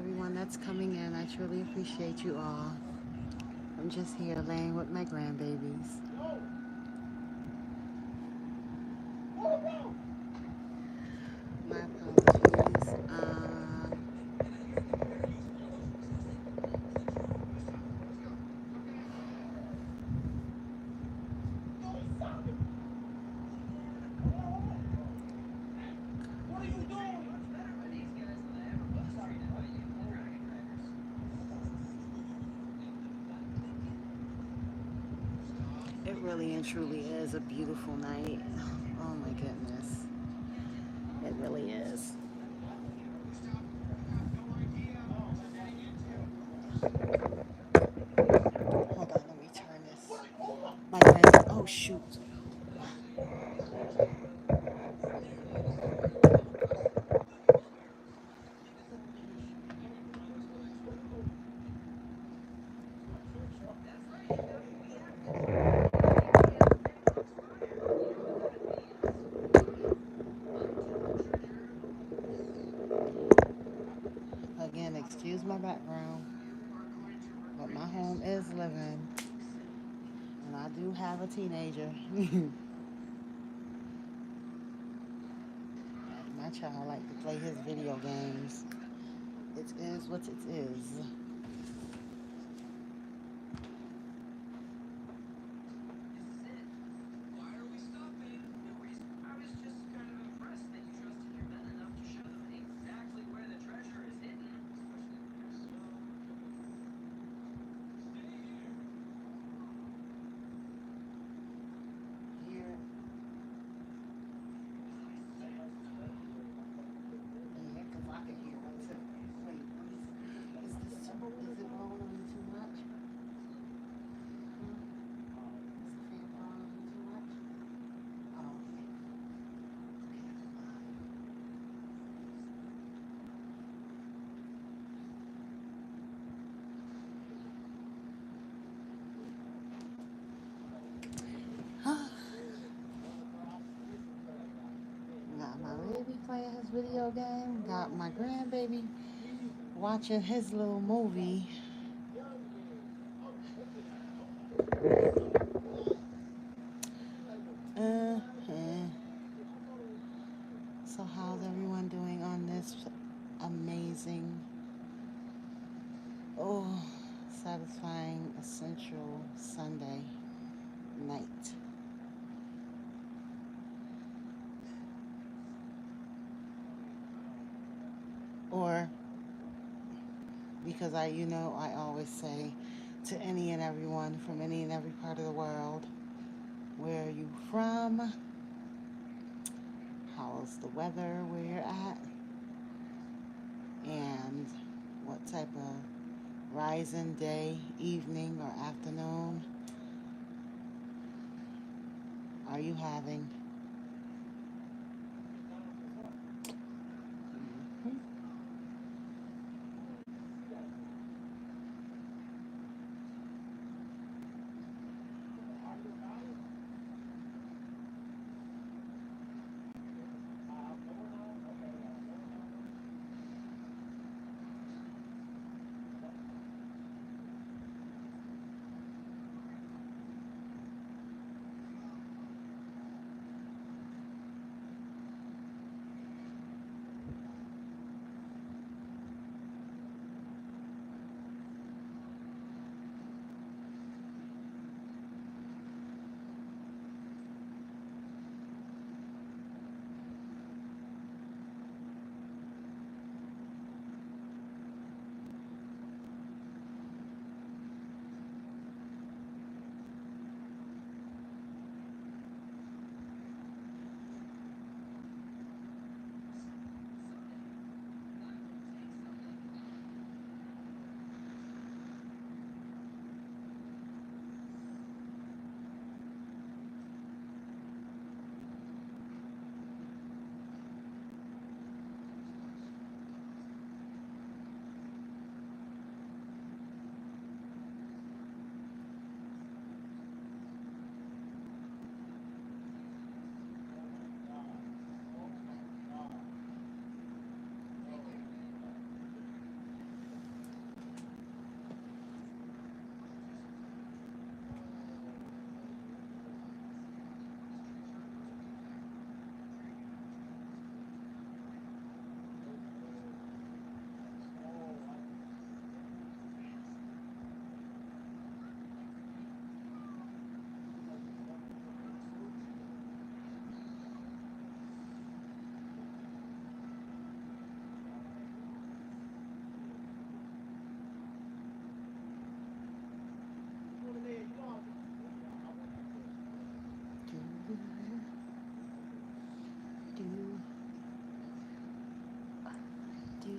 everyone that's coming in. I truly appreciate you all. I'm just here laying with my grandbabies. My apologies. It really and truly is a beautiful night. Oh my goodness. It really is. Hold on, let me turn this. My grand. Oh shoot. Again, excuse my background, but my home is living, and I do have a teenager. My child like to play his video games. It is what it is. Here, yeah, because I can hear it too. Wait, is it blowing on you too much? Is the fan blowing on you too much? Oh, okay. Got my baby playing his video game. Got my grandbaby watching his little movie. Uh-huh. So how's everyone doing on this amazing, oh, satisfying, essential Sunday night? Or because I always say to any and everyone from any and every part of the world, where are you from? How's the weather where you're at? And what type of rising day, evening, or afternoon are you having? Mhm.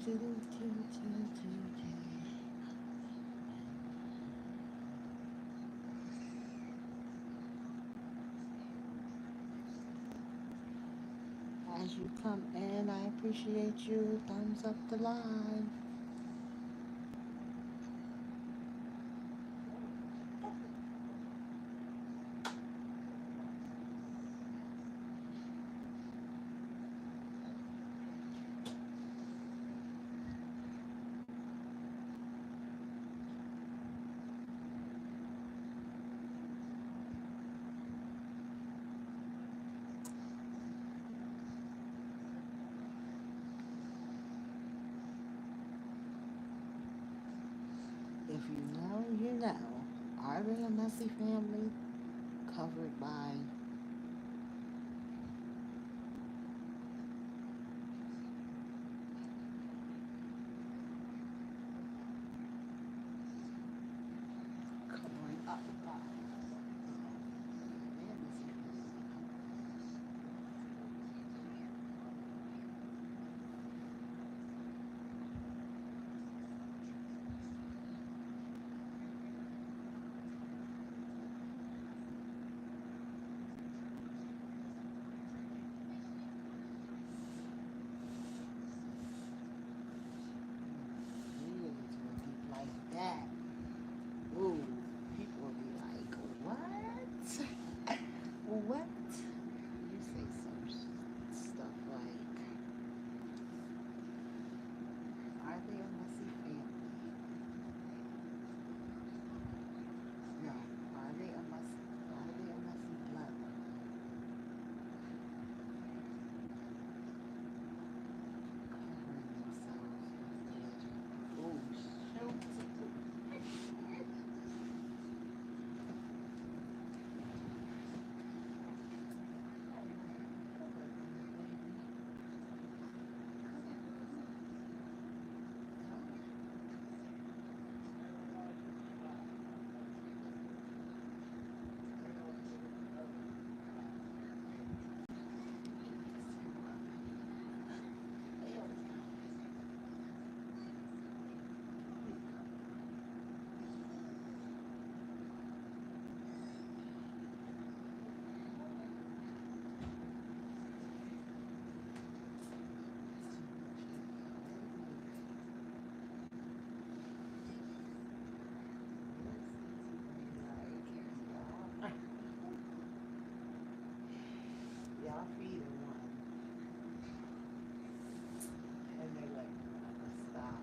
As you come in, I appreciate you. Thumbs up the live. If you know, you know. Are they a messy family covered by covering up by? Like that. Ooh, people will be like, what? What? You say some stuff like, are they a messy family? No. Are they a messy blood? Covering themselves with religion. Oh, shoot. Y'all feeding one, and they like, stop.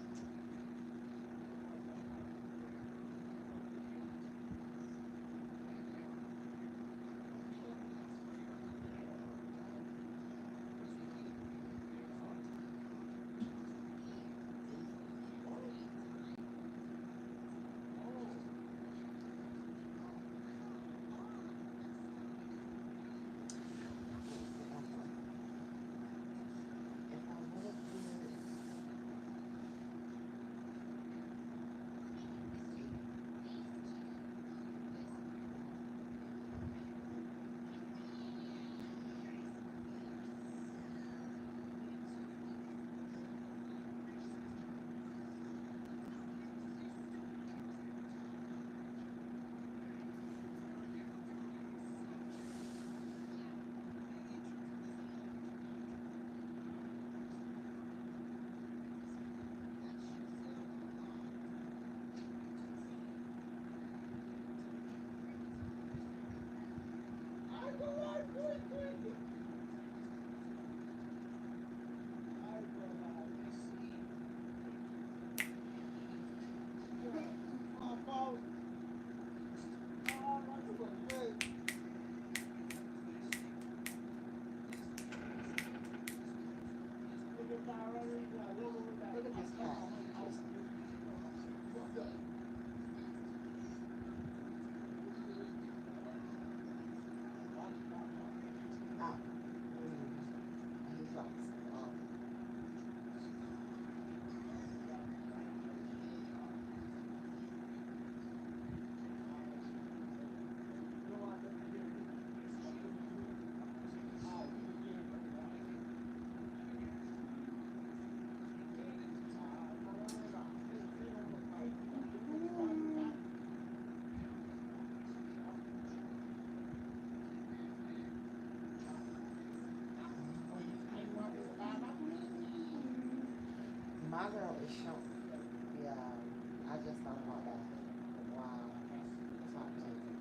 Take some. My girl is showing. Yeah, I just thought about that. Wow. It's not crazy.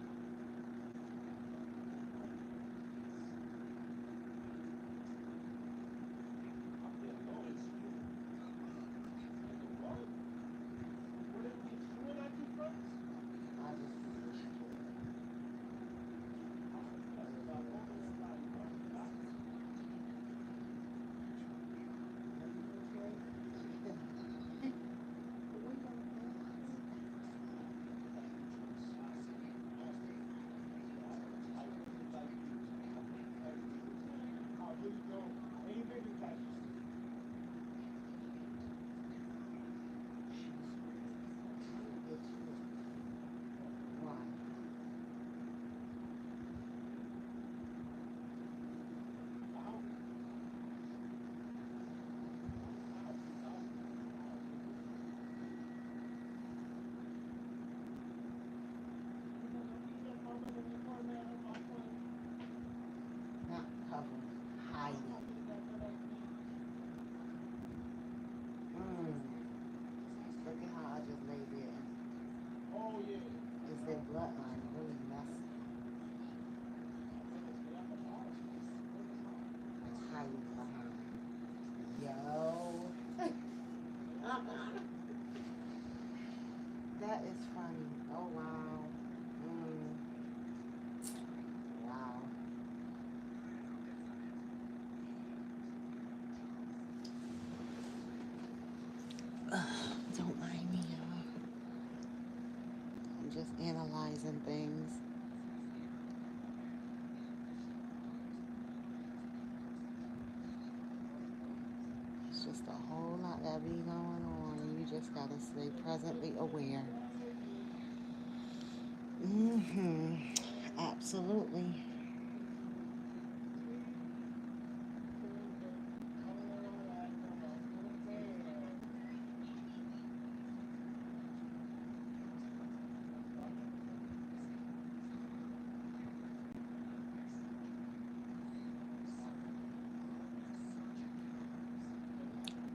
I just Why? Not covered. Hiding. Look at how I just laid there. Is their bloodline really messy? Hiding behind. Yo. That is funny. Oh wow. Wow. Don't mind me, y'all. I'm just analyzing things. It's just a whole lot that be going on, and you just gotta stay presently aware. Absolutely.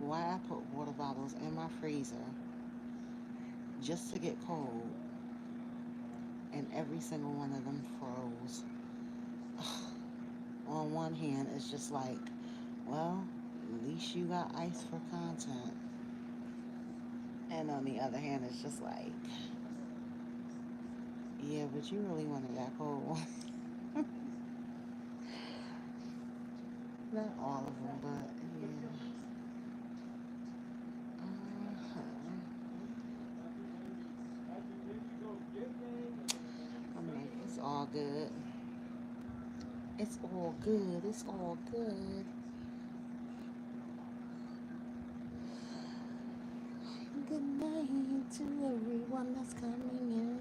Why I put water bottles in my freezer just to get cold, and every single one of them froze. On one hand, it's just like, well, at least you got ice for content. And on the other hand, it's just like, yeah, but you really wanted that cold one. Not all of them, but yeah. Uh-huh. I'm like, it's all good. It's all good. It's all good. Good night to everyone that's coming in.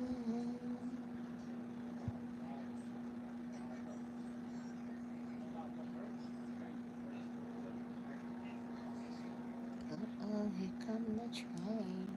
Uh-oh, here come the train.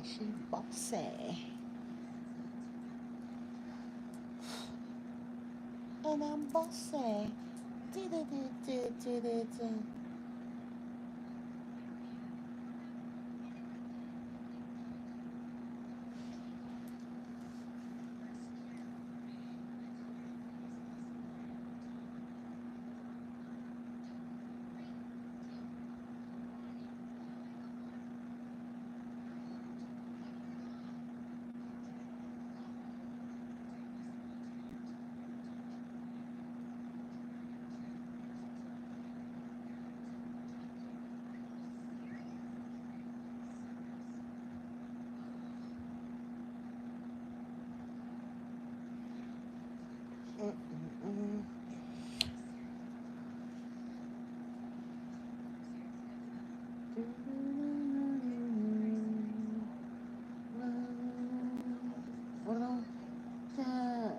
She bossy. And I'm bossy. Do-do-do-do-do-do-do. Mm-mm-mm. Hold on. Yeah.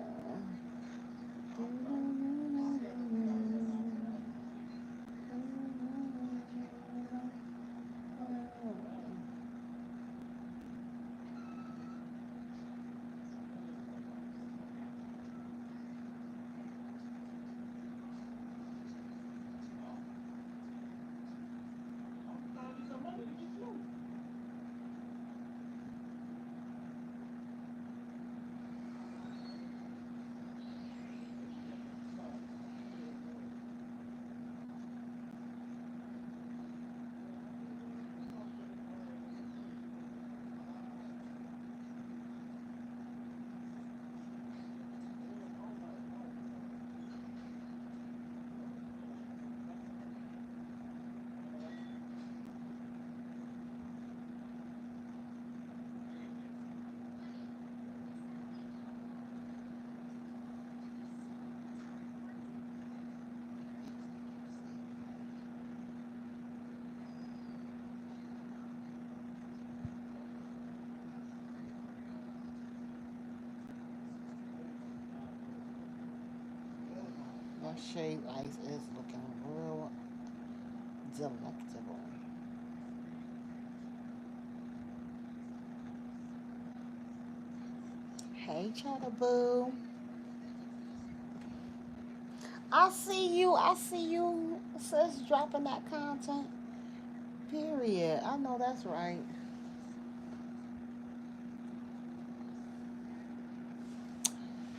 That shaved ice is looking real delectable. Hey, Chatterboo. I see you. I see you, sis, dropping that content. Period. I know that's right.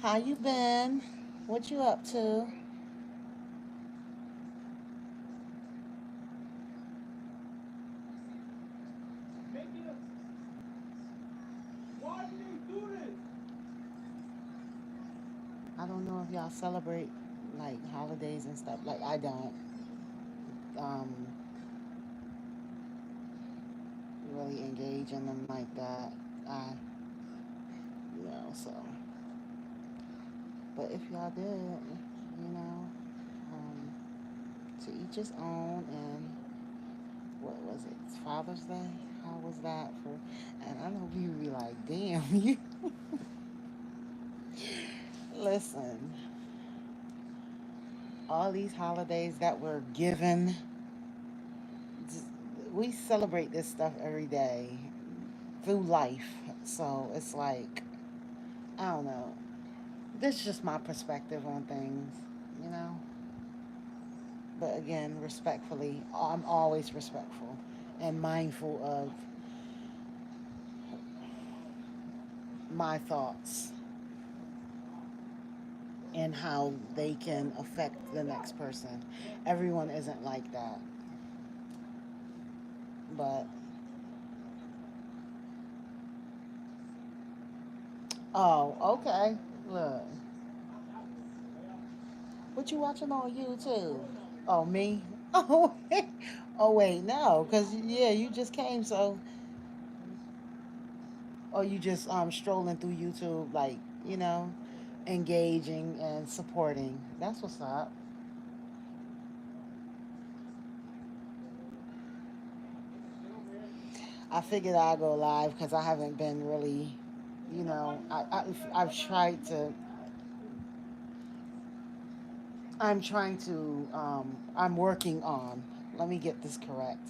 How you been? What you up to? I don't know if y'all celebrate like holidays and stuff. Like I don't um really engage in them like that. I so. But if y'all did, um, to each his own. And what was it? It's Father's Day. How was that for? And I know people be like, "Damn, you listen." All these holidays that were given, we celebrate this stuff every day through life. So it's like, I don't know. This is just my perspective on things, you know? But again, respectfully, I'm always respectful and mindful of my thoughts and how they can affect the next person. Everyone isn't like that. But, oh, okay. Look, what you watching on YouTube? Oh, me? Oh, oh wait, no, because, yeah, you just came, so, or you just strolling through YouTube, like, you know, engaging and supporting. That's what's up. I figured I'd go live because I haven't been really, I've tried to, I'm trying to, I'm working on, let me get this correct.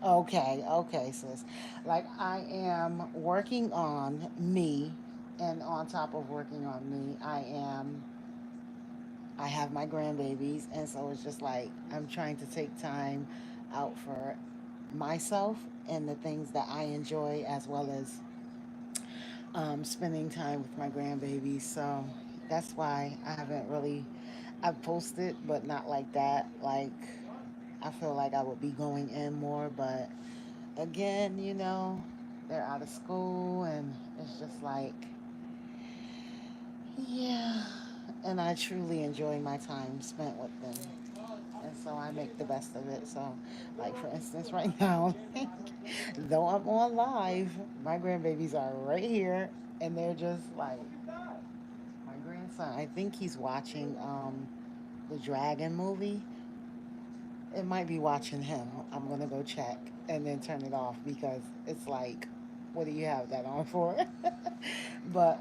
Okay, okay, sis. Like I am working on me, and on top of working on me, I have my grandbabies, and so it's just like I'm trying to take time out for myself and the things that I enjoy, as well as spending time with my grandbabies. So that's why I haven't really. I've posted, but not like that. Like I feel like I would be going in more, but again, they're out of school, and it's just like, yeah. And I truly enjoy my time spent with them. And so I make the best of it. So, like for instance, right now, though I'm on live, my grandbabies are right here, and they're just like my grandson. I think he's watching the Dragon movie. It might be watching him. I'm gonna go check and then turn it off because it's like, what do you have that on for? But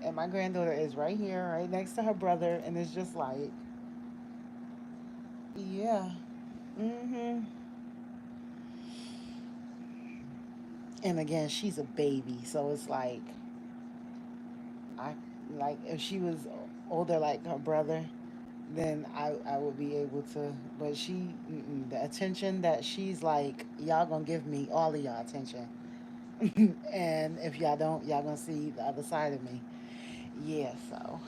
and my granddaughter is right here, right next to her brother, and it's just like, yeah, mhm. And again, she's a baby, so it's like I like if she was older like her brother, then I would be able to. But the attention that she's like, y'all gonna give me all of y'all attention, and if y'all don't, y'all gonna see the other side of me. Yeah, so.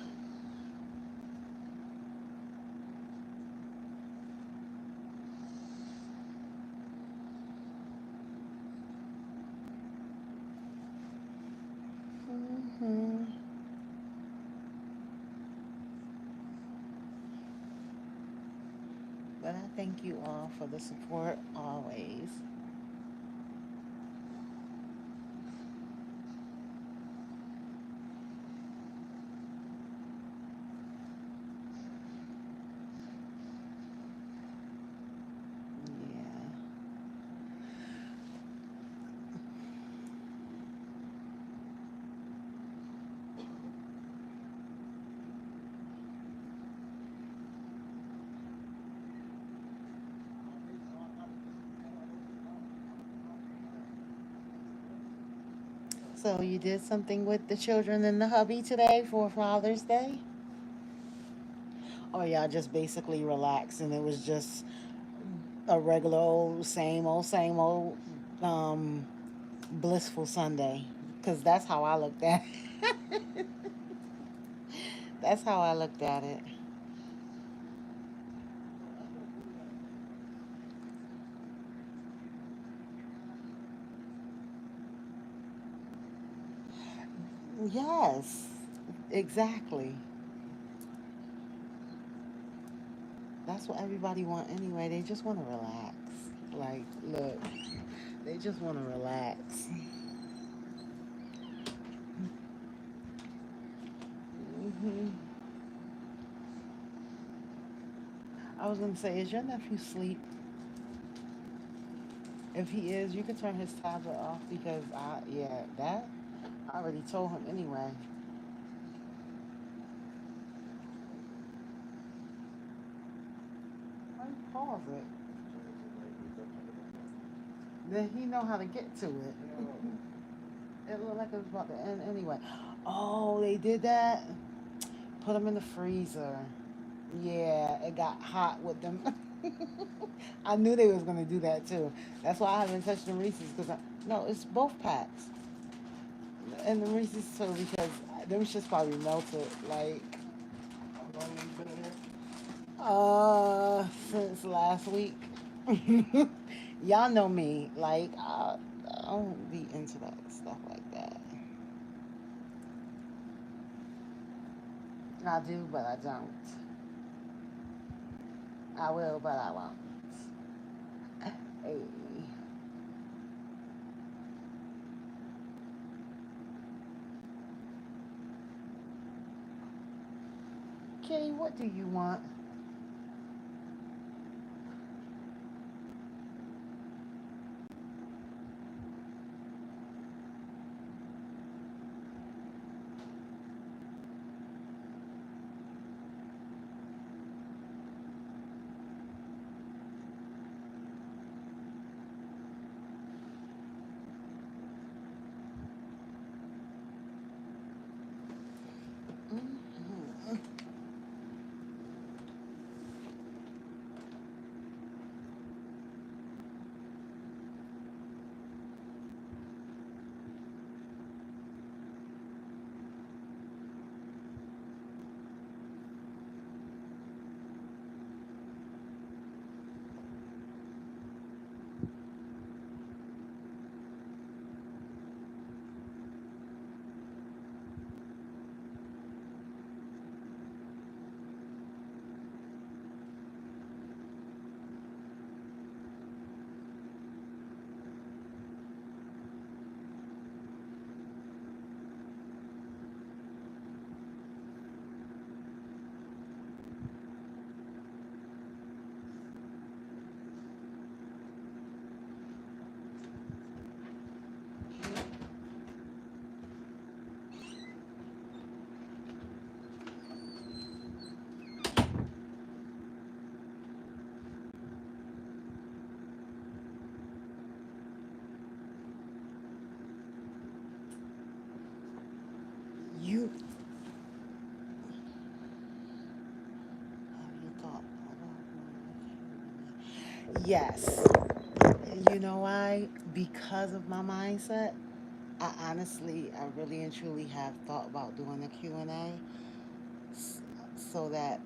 Hmm. But I thank you all for the support always. Yeah. So you did something with the children and the hubby today for Father's Day? Or y'all just basically relaxed and it was just a regular same old um, blissful Sunday? Because that's how I looked at it. That's how I looked at it. Yes, exactly. That's what everybody want anyway. They just want to relax. Like, look, they just want to relax. Hmm. I was gonna say, is your nephew asleep? If he is, you can turn his tablet off because yeah, that I already told him anyway. Why you pause it? Then he know how to get to it. It looked like it was about to end anyway. Oh, they did that. Put them in the freezer. Yeah, it got hot with them. I knew they was gonna do that too. That's why I haven't touched the Reese's because no, it's both packs and the Reese's too because them shit's probably melted. Like since last week. Y'all know me. Like I don't be into that stuff like that. I do, but I don't. I will, but I won't. Hey. Kitty, what do you want? Have you thought about yes. You know why? Because of my mindset. I honestly, I really and truly have thought about doing a Q&A so that,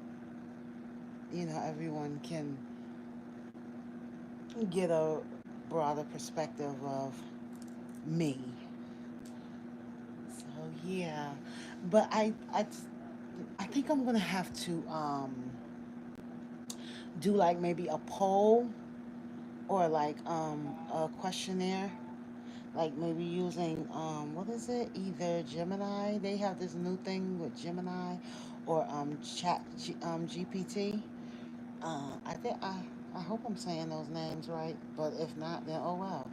everyone can get a broader perspective of me. So yeah, but I think I'm gonna have to do like maybe a poll or like a questionnaire, like maybe using what is it? Either Gemini. They have this new thing with Gemini, or GPT. I think I hope I'm saying those names right, but if not, then oh well.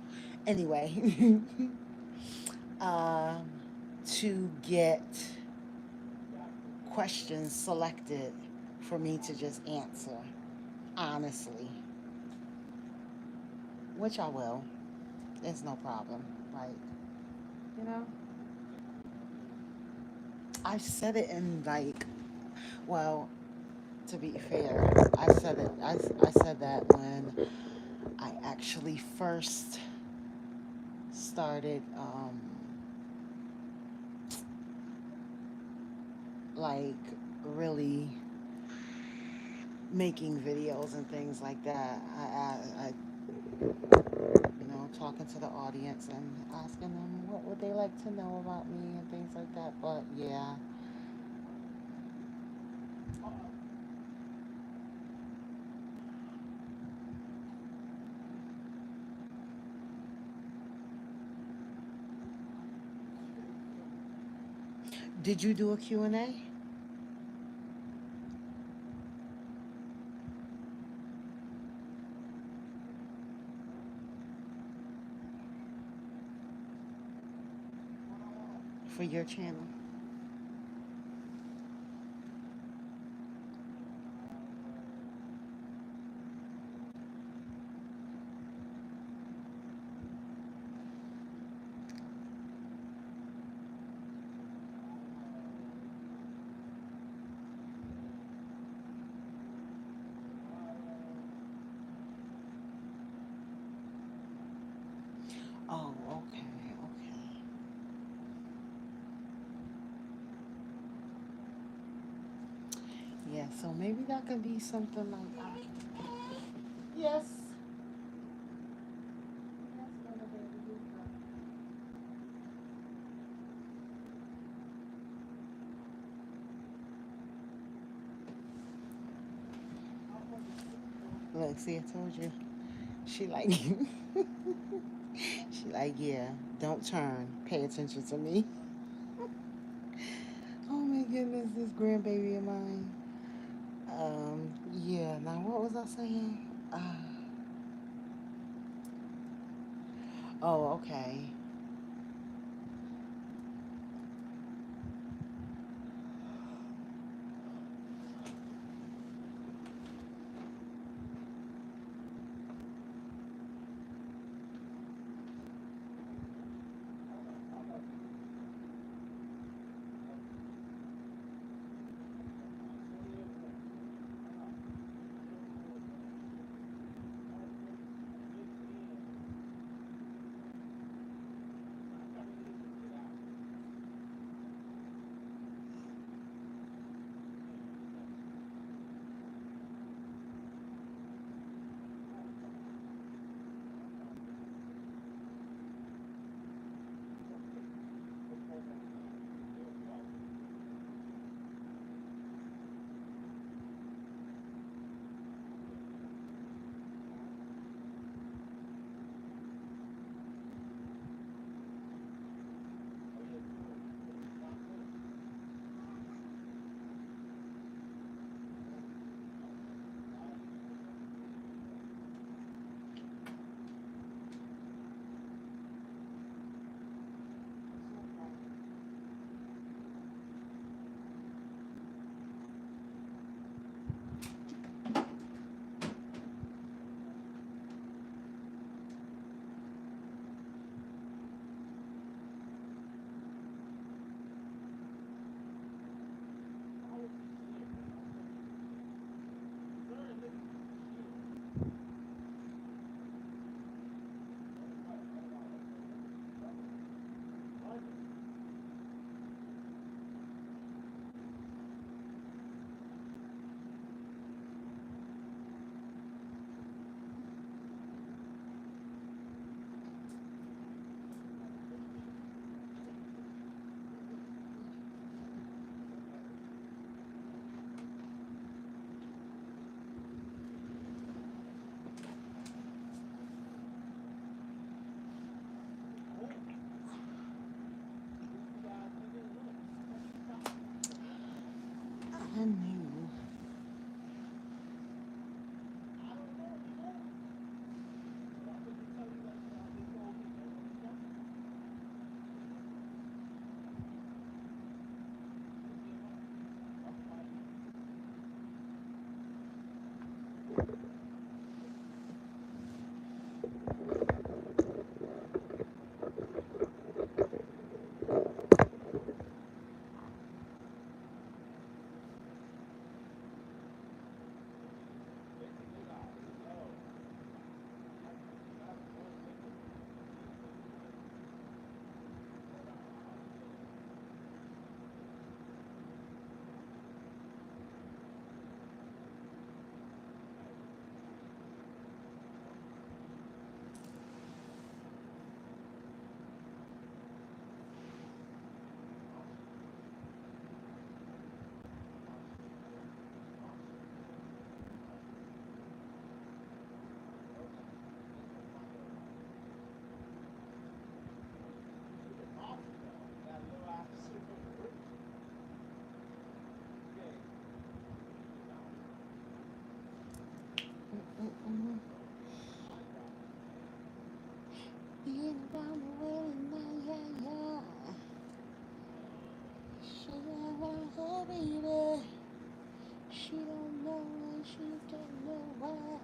Anyway, uh, to get questions selected for me to just answer honestly, which I will. It's no problem. Like, you know, I said it in like, well, to be fair, I said it. I said that when I actually first started, like really making videos and things like that. I talking to the audience and asking them what would they like to know about me and things like that. But yeah, did you do a Q&A for your channel? Oh, okay, okay. Yeah, so maybe that could be something like that. Yes. Look, see, I told you. She like, she like, yeah, don't turn. Pay attention to me. Oh my goodness, this grandbaby of mine. Yeah, now what was I saying? Uh, oh, okay. I knew. Mm-mm. Being around the world and yeah, yeah. She don't want her baby. She don't know and she don't know why.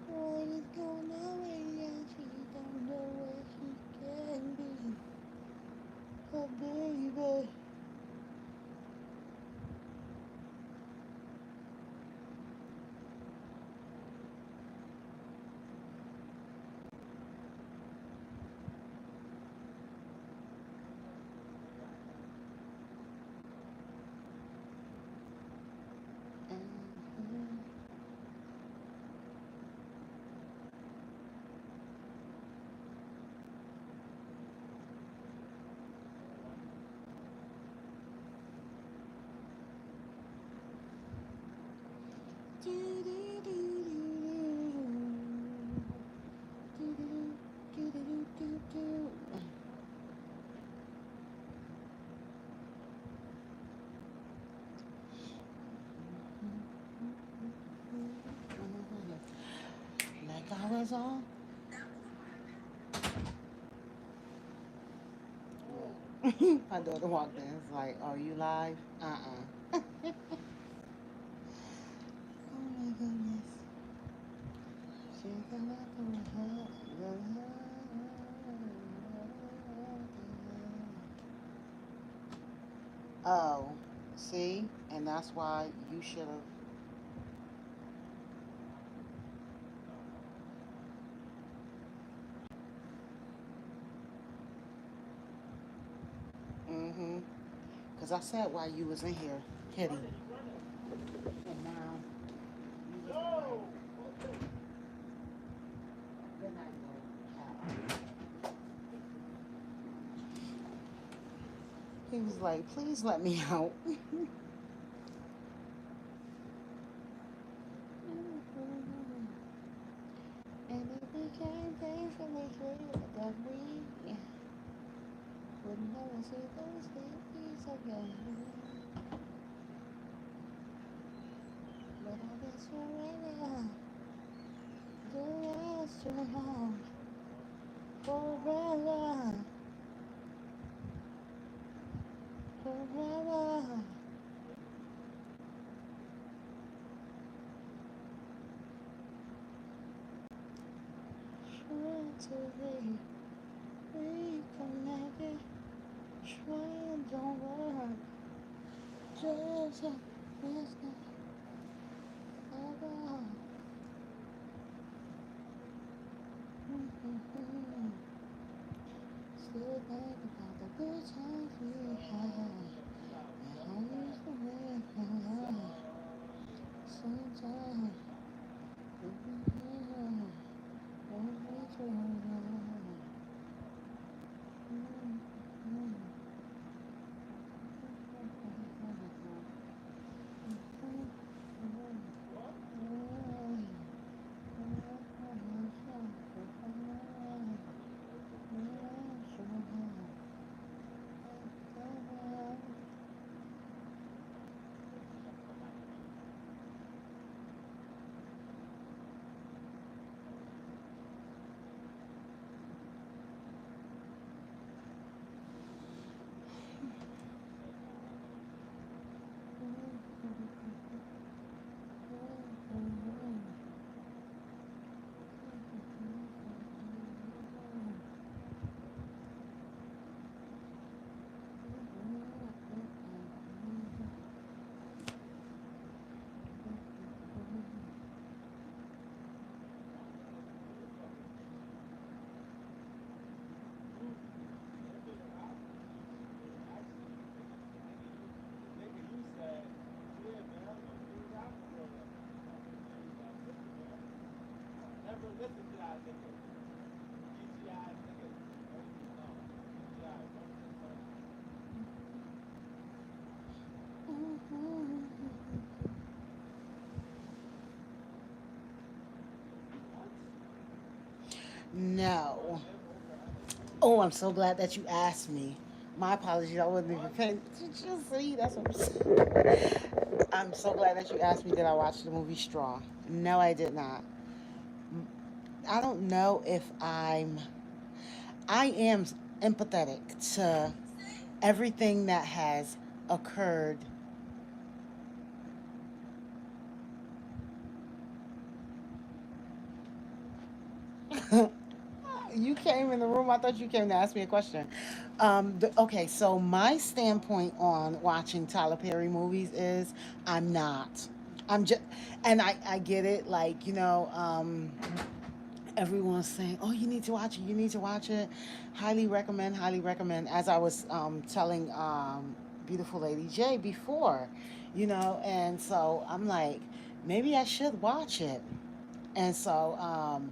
What is going on and she don't know where she can be. Her baby. Mm-hmm. Do, do, do, do, do. Do, do, do, do, do, do. Like I was on. My daughter walked in. It's like, are you live? Uh-uh. Oh my goodness. She's oh, see? And that's why you should have. Mm-hmm. Because I said while you was in here, Kitty. And now, you just good night, girl. He was like, please let me out. And it became painfully clear that we would never see those days again. But I guess forever, the last to have forever, forever. Trying to be reconnected, trying don't work. Just a business ever. Mm-hmm. Still think about the good times we had. And I used to make my life. Sometimes we can hear every turn. No. Oh, I'm so glad that you asked me. My apologies, I wasn't even paying. Did you see? That's what I'm saying. I'm so glad that you asked me. Did I watch the movie Straw? No, I did not. I don't know if I am empathetic to everything that has occurred. You came in the room. I thought you came to ask me a question. Okay, so my standpoint on watching Tyler Perry movies is I'm not. I'm just, and I get it. Like, everyone's saying, "Oh, you need to watch it. You need to watch it. Highly recommend. Highly recommend." As I was telling beautiful lady J before, and so I'm like, maybe I should watch it. And so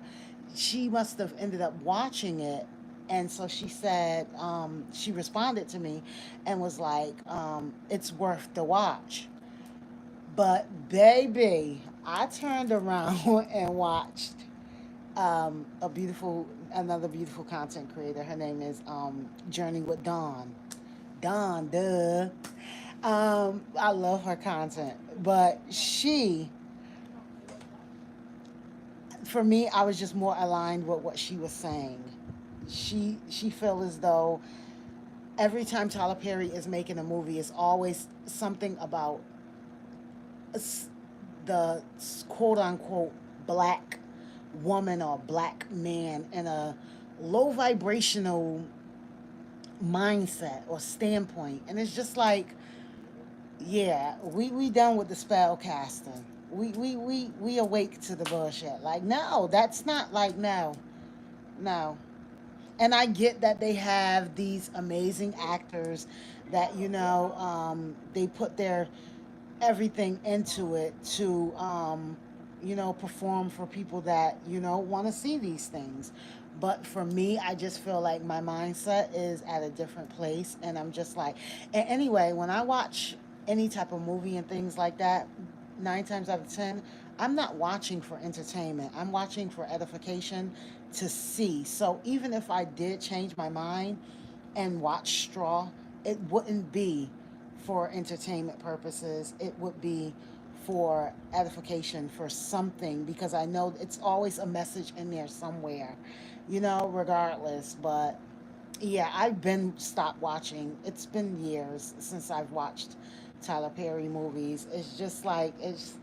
she must have ended up watching it. And so she said, she responded to me and was like, it's worth the watch. But baby, I turned around and watched another beautiful content creator. Her name is Journey with Dawn. Dawn, duh. I love her content, but for me, I was just more aligned with what she was saying. She felt as though every time Tyler Perry is making a movie, it's always something about the quote unquote black woman or black man in a low vibrational mindset or standpoint. And it's just like, yeah, we done with the spell casting. We awake to the bullshit. Like, no, that's not like, no, no. And I get that they have these amazing actors that, they put their everything into it to, perform for people that, want to see these things. But for me, I just feel like my mindset is at a different place. And I'm just like, and anyway, when I watch any type of movie and things like that, 9 times out of 10, I'm not watching for entertainment. I'm watching for edification to see. So even if I did change my mind and watch Straw, it wouldn't be for entertainment purposes. It would be for edification, for something, because I know it's always a message in there somewhere, regardless. But yeah, I've been stopped watching. It's been years since I've watched Tyler Perry movies. It's just like it's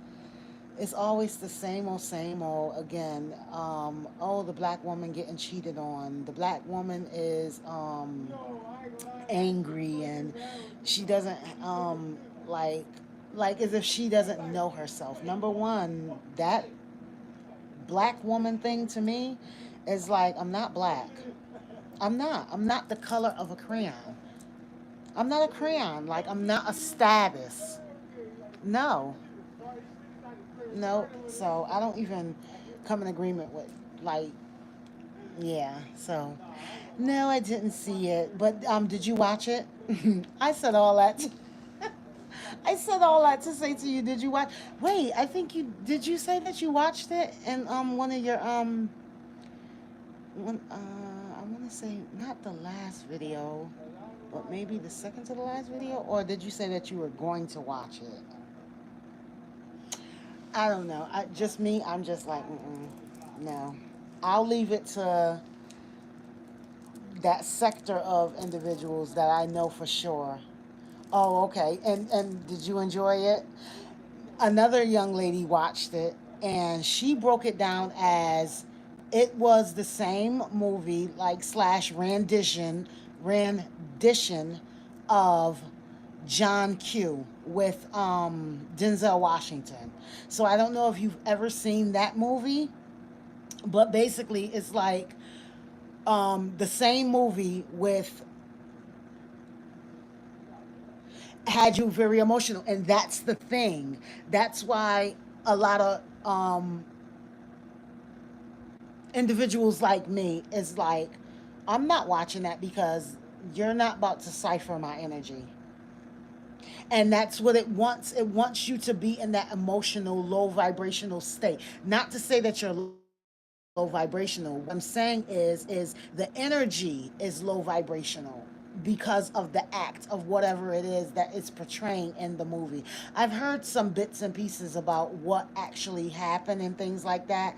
always the same old again. Oh, the black woman getting cheated on. The black woman is angry and she doesn't like as if she doesn't know herself. Number one, that black woman thing to me is like, I'm not black. I'm not. I'm not the color of a crayon. I'm not a crayon. Like, I'm not a status. No. No. So I don't even come in agreement with, like, yeah. So no, I didn't see it. But did you watch it? I said all that. I said all that to say to you, did you watch? Wait, I think you did. You say that you watched it in one of your one I want to say not the last video, but maybe the second to the last video, or did you say that you were going to watch it? I don't know. Just me. I'm just like, no. I'll leave it to that sector of individuals that I know for sure. Oh, okay. And did you enjoy it? Another young lady watched it and she broke it down as it was the same movie, like slash rendition of John Q with Denzel Washington. So I don't know if you've ever seen that movie, but basically it's like the same movie with had you very emotional, and that's the thing. That's why a lot of individuals like me is like, I'm not watching that because you're not about to cipher my energy. And that's what it wants. It wants you to be in that emotional, low vibrational state. Not to say that you're low vibrational. What I'm saying is the energy is low vibrational because of the act of whatever it is that it's portraying in the movie. I've heard some bits and pieces about what actually happened and things like that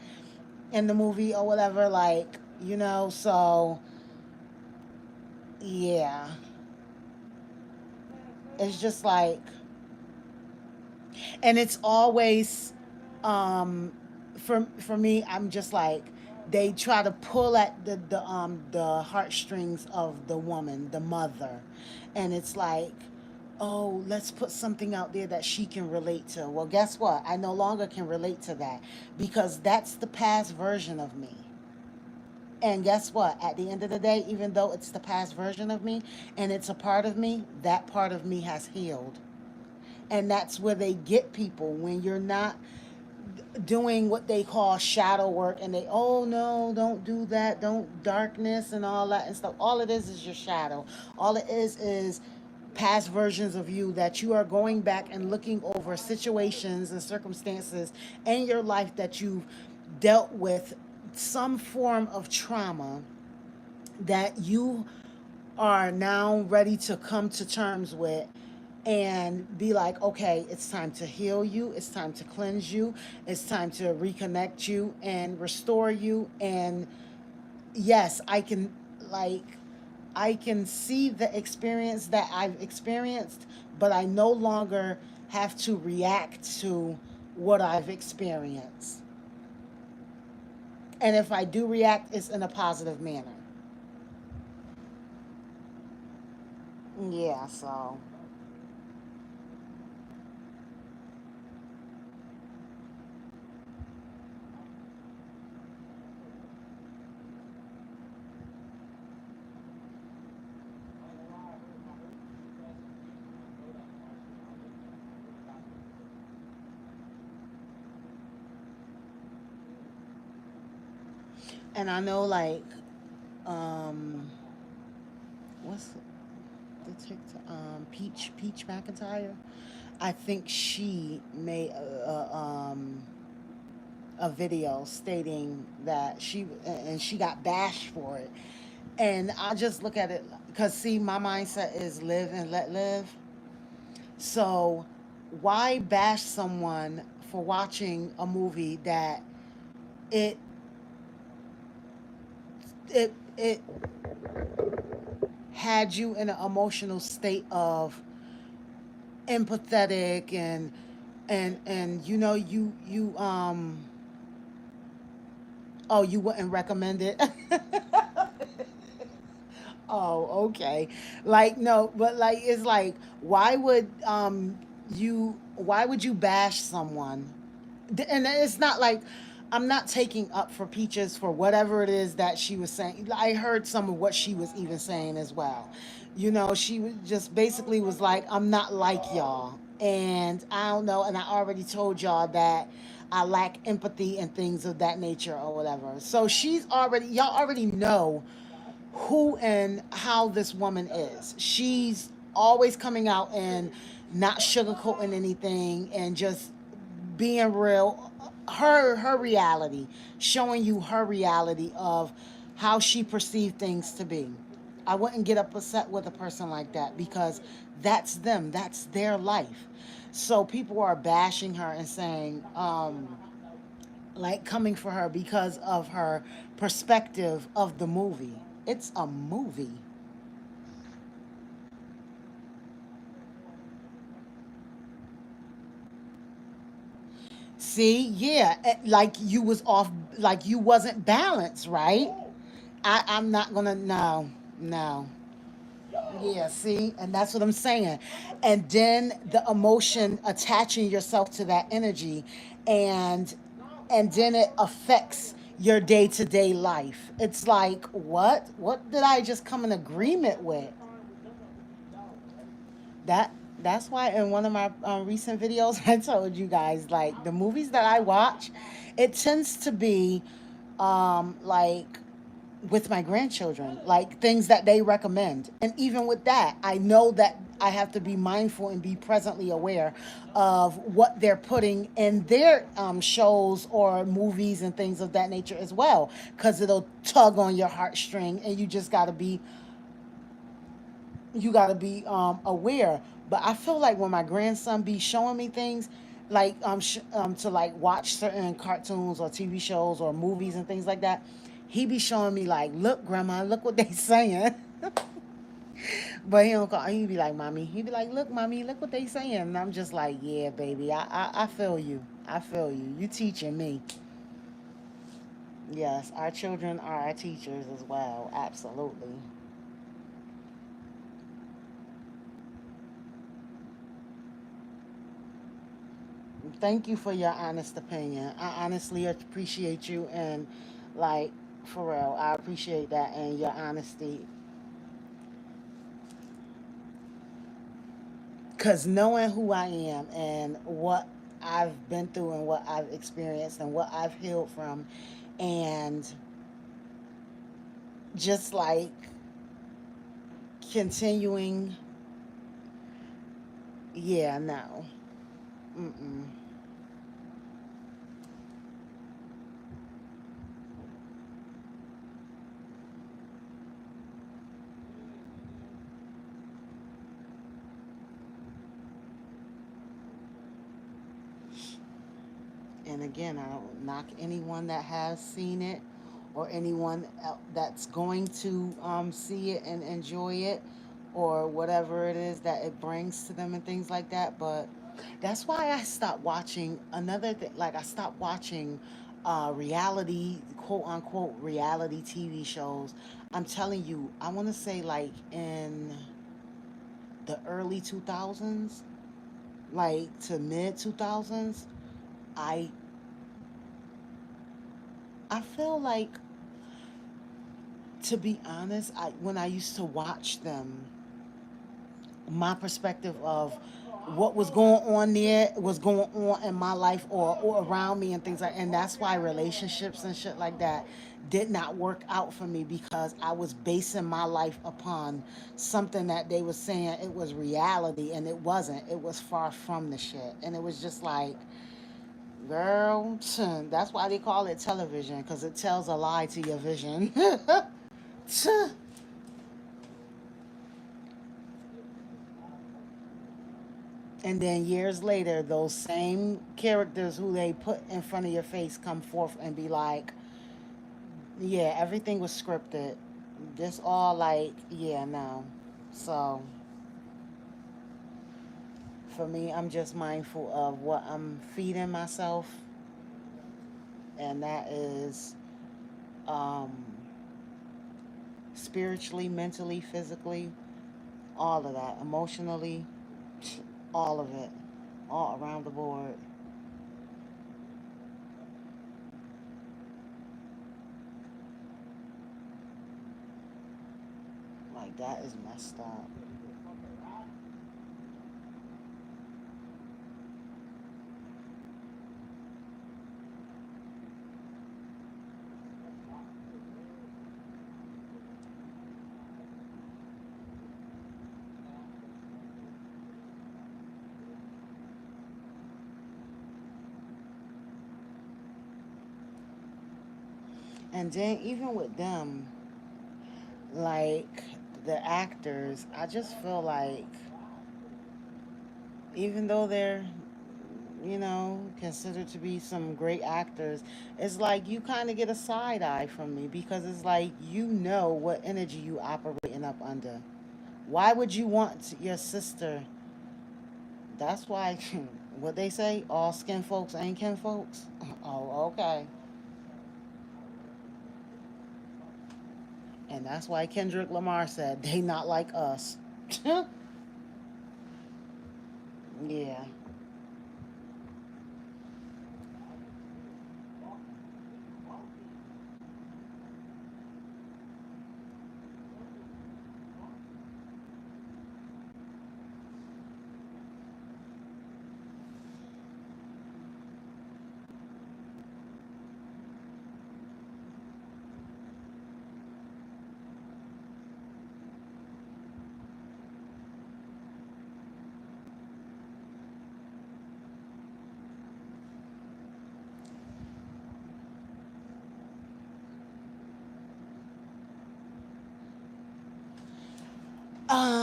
in the movie or whatever, like, so yeah, it's just like, and it's always, um for me, I'm just like, they try to pull at the heartstrings of the woman, the mother, and it's like, oh, let's put something out there that she can relate to. Well, guess what? I no longer can relate to that because that's the past version of me. And guess what? At the end of the day, even though it's the past version of me and it's a part of me, that part of me has healed. And that's where they get people when you're not doing what they call shadow work, and they, oh no, don't do that, don't, darkness and all that and stuff. All it is your shadow. All it is past versions of you that you are going back and looking over situations and circumstances in your life that you've dealt with some form of trauma that you are now ready to come to terms with and be like, okay, it's time to heal you, it's time to cleanse you, it's time to reconnect you and restore you. And yes, like, I can see the experience that I've experienced, but I no longer have to react to what I've experienced. And if I do react, it's in a positive manner. Yeah, so. And I know, like, um, what's the TikTok? Peach McIntyre. I think she made a video stating that she got bashed for it. And I just look at it because, see, my mindset is live and let live. So why bash someone for watching a movie that it it had you in an emotional state of empathetic, and oh, you wouldn't recommend it. Oh, okay. Like, no, but like, it's like, why would you bash someone? And it's not like, I'm not taking up for Peaches for whatever it is that she was saying. I heard some of what she was even saying as well. She was just basically was like, I'm not like y'all. And I don't know, and I already told y'all that I lack empathy and things of that nature or whatever. So y'all already know who and how this woman is. She's always coming out and not sugarcoating anything and just being real. Her reality, showing you her reality of how she perceived things to be. I wouldn't get upset with a person like that because that's them. That's their life. So people are bashing her and saying, like, coming for her because of her perspective of the movie. It's a movie. See, yeah, like you was off, like you wasn't balanced, right? I'm not gonna, no, no. Yeah, see, and that's what I'm saying. And then the emotion attaching yourself to that energy, and then it affects your day-to-day life. It's like, what did I just come in agreement with? That's why in one of my recent videos I told you guys, like, the movies that I watch, it tends to be like with my grandchildren, like things that they recommend. And even with that, I know that I have to be mindful and be presently aware of what they're putting in their shows or movies and things of that nature as well, because it'll tug on your heartstring, and you got to be aware. But I feel like when my grandson be showing me things, like to like watch certain cartoons or TV shows or movies and things like that, he be showing me like, look, grandma, look what they saying. But he don't call. He be like, mommy. He be like, look, mommy, look what they saying. And I'm just like, yeah, baby, I feel you. I feel you. You teaching me. Yes, our children are our teachers as well. Absolutely. Thank you for your honest opinion. I honestly appreciate you, and like, for real, I appreciate that and your honesty. Cause knowing who I am and what I've been through and what I've experienced and what I've healed from, and just like continuing, yeah, no, mm-mm. And again, I don't knock anyone that has seen it or anyone that's going to see it and enjoy it or whatever it is that it brings to them and things like that. But that's why I stopped watching another thing. Like, I stopped watching reality, quote unquote, reality TV shows. I'm telling you, I want to say like in the early 2000s, like to mid 2000s, I I feel like, to be honest, when I used to watch them, my perspective of what was going on there was going on in my life or around me and things like, and that's why relationships and shit like that did not work out for me, because I was basing my life upon something that they were saying it was reality, and it wasn't. It was far from the shit, and it was just like, girl, that's why they call it television, because it tells a lie to your vision. And then years later, those same characters who they put in front of your face come forth and be like, yeah, everything was scripted. This all like, yeah, no. So for me, I'm just mindful of what I'm feeding myself, and that is um, spiritually, mentally, physically, all of that, emotionally, all of it, all around the board. Like, that is messed up. And then even with them, like the actors, I just feel like even though they're, considered to be some great actors, it's like you kind of get a side eye from me, because it's like, what energy you operating up under. Why would you want your sister? That's why what they say, all skin folks ain't kin folks. Oh, okay. And that's why Kendrick Lamar said they not like us. Yeah.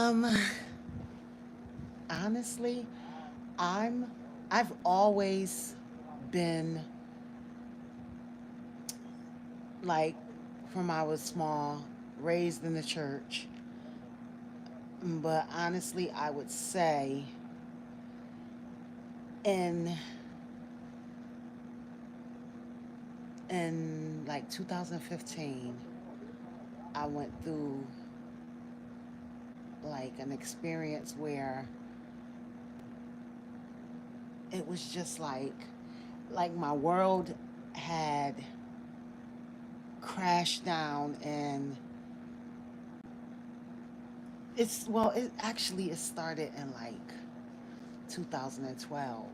Um, honestly, I'm I've always been like from I was small, raised in the church. But honestly, I would say in in like 2015, I went through like an experience where it was just like my world had crashed down, and it actually it started in like 2012.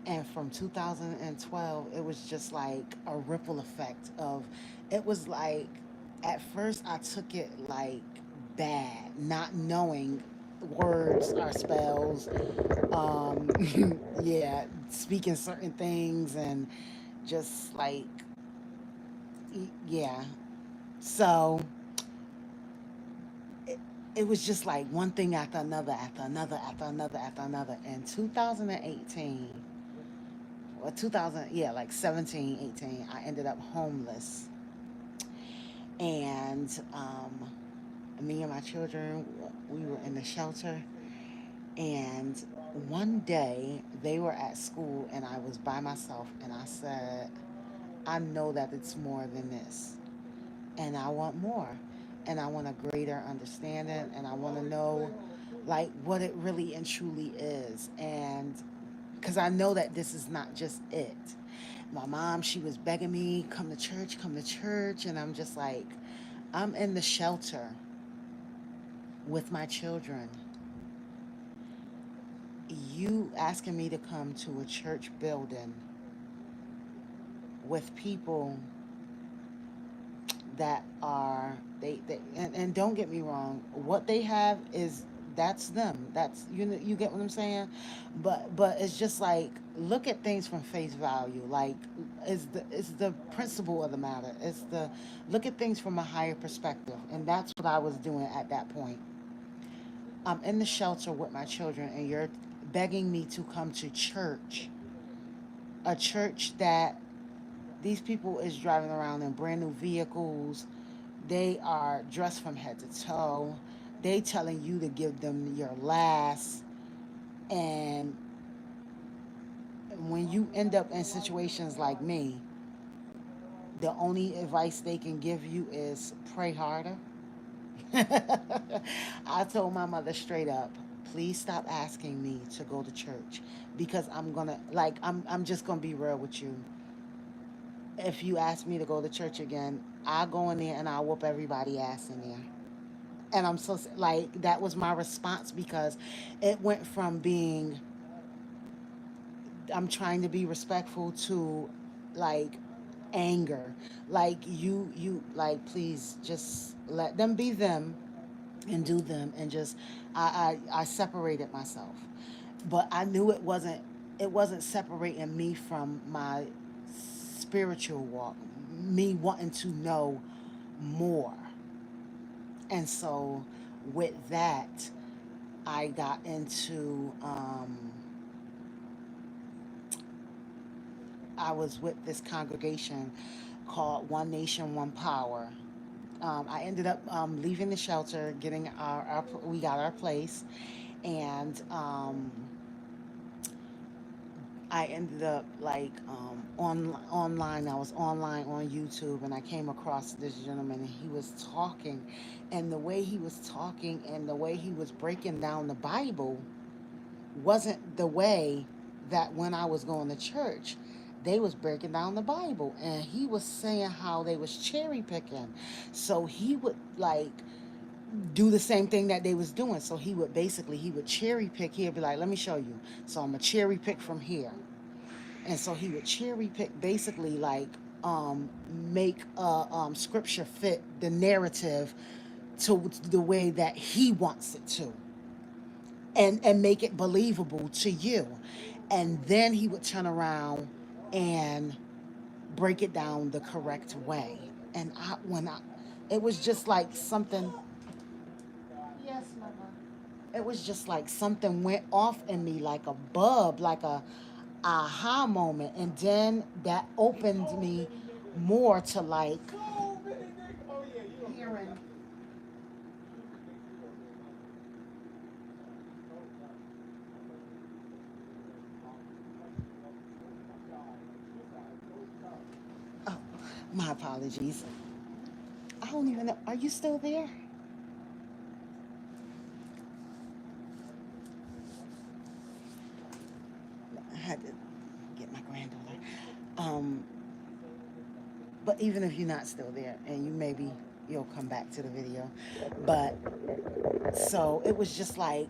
And from 2012, it was just like a ripple effect of, it was like, at first I took it like bad, not knowing words or spells. Yeah, speaking certain things and just like, yeah. So it, it was just like one thing after another, after another, after another, after another. In 2018, or 2000, yeah, like 17, 18, I ended up homeless. And me and my children, we were in the shelter. And one day they were at school and I was by myself. And I said, I know that it's more than this. And I want more. And I want a greater understanding. And I want to know like what it really and truly is. And because I know that this is not just it. My mom, she was begging me, come to church. And I'm just like, I'm in the shelter with my children. You asking me to come to a church building with people that are, they and don't get me wrong, what they have is, that's them. That's, you know, you get what I'm saying? But it's just like, look at things from face value. Like, is the principle of the matter. It's the, look at things from a higher perspective. And that's what I was doing at that point. I'm in the shelter with my children and you're begging me to come to church. A church that these people is driving around in brand new vehicles. They are dressed from head to toe. They telling you to give them your last. And when you end up in situations like me, the only advice they can give you is pray harder. I told my mother straight up, please stop asking me to go to church, because I'm gonna, like, I'm just gonna be real with you. If you ask me to go to church again, I'll go in there and I'll whoop everybody ass in there. And I'm so, like, that was my response, because it went from being, I'm trying to be respectful, to like anger. Like, you like, please just let them be them and do them. And just, I separated myself. But I knew it wasn't separating me from my spiritual walk, me wanting to know more. And so with that, I got into, I was with this congregation called One Nation, One Power. I ended up leaving the shelter, getting we got our place, and I ended up like, online. I was online on YouTube, and I came across this gentleman, and he was talking, and the way he was talking and the way he was breaking down the Bible wasn't the way that when I was going to church, they was breaking down the Bible, and he was saying how they was cherry picking. So he would like do the same thing that they was doing. So he would basically, he would cherry pick. He'd be like, let me show you. So I'm a cherry pick from here. And so he would cherry pick, basically like, um, make scripture fit the narrative to the way that he wants it to, and make it believable to you. And then he would turn around and break it down the correct way. And it was just like something. It was just like something went off in me, like a bulb, like a aha moment, and then that opened me more to like hearing. Oh, my apologies. I don't even know. Are you still there? I had to get my granddaughter. Um, but even if you're not still there, and you maybe you'll come back to the video, but so it was just like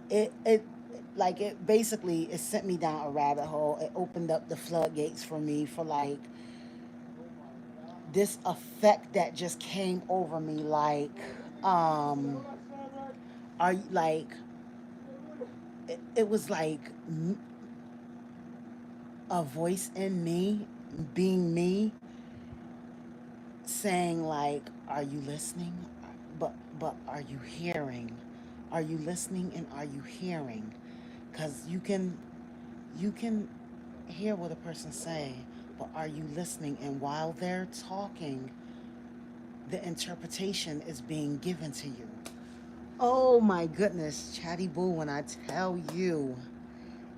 it like it basically it sent me down a rabbit hole. It opened up the floodgates for me for like this effect that just came over me like um are you like it was like a voice in me being me saying like are you listening but are you hearing, are you listening and are you hearing, because you can hear what a person's saying, but are you listening, and while they're talking the interpretation is being given to you. Oh my goodness, Chatty Boo, when I tell you,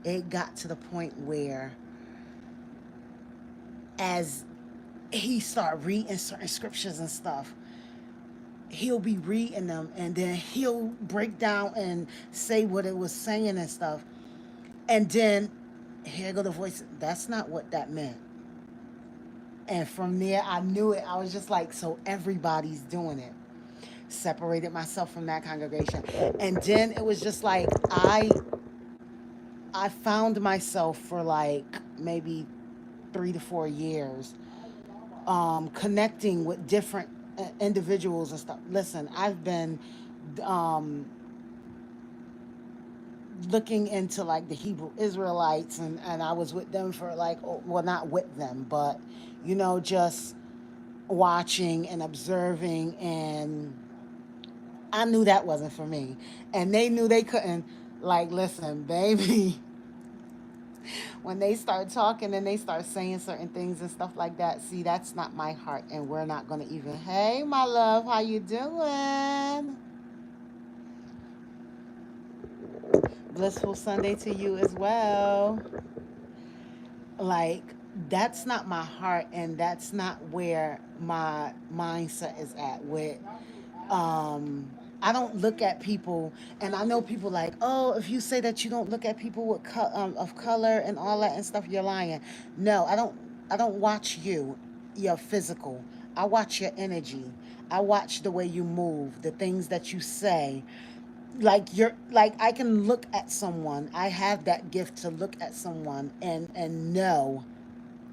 it got to the point where as he started reading certain scriptures and stuff, he'll be reading them and then he'll break down and say what it was saying and stuff. And then here go the voice, that's not what that meant. And from there, I knew it. I was just like, so everybody's doing it. Separated myself from that congregation. And then it was just like, I found myself for like maybe 3 to 4 years connecting with different individuals and stuff. Listen, I've been um, looking into like the Hebrew Israelites, and I was with them for like, oh, well, not with them, but just watching and observing, and I knew that wasn't for me. And they knew they couldn't, like, listen, baby, when they start talking and they start saying certain things and stuff like that, see, that's not my heart, and we're not going to even, hey, my love, how you doing? Blissful Sunday to you as well. Like, that's not my heart, and that's not where my mindset is at with um I don't look at people, and I know people like, oh, if you say that you don't look at people with of color and all that and stuff, you're lying. No, I don't watch you, your physical. I watch your energy. I watch the way you move, the things that you say. Like, you're like, I can look at someone. I have that gift to look at someone and know,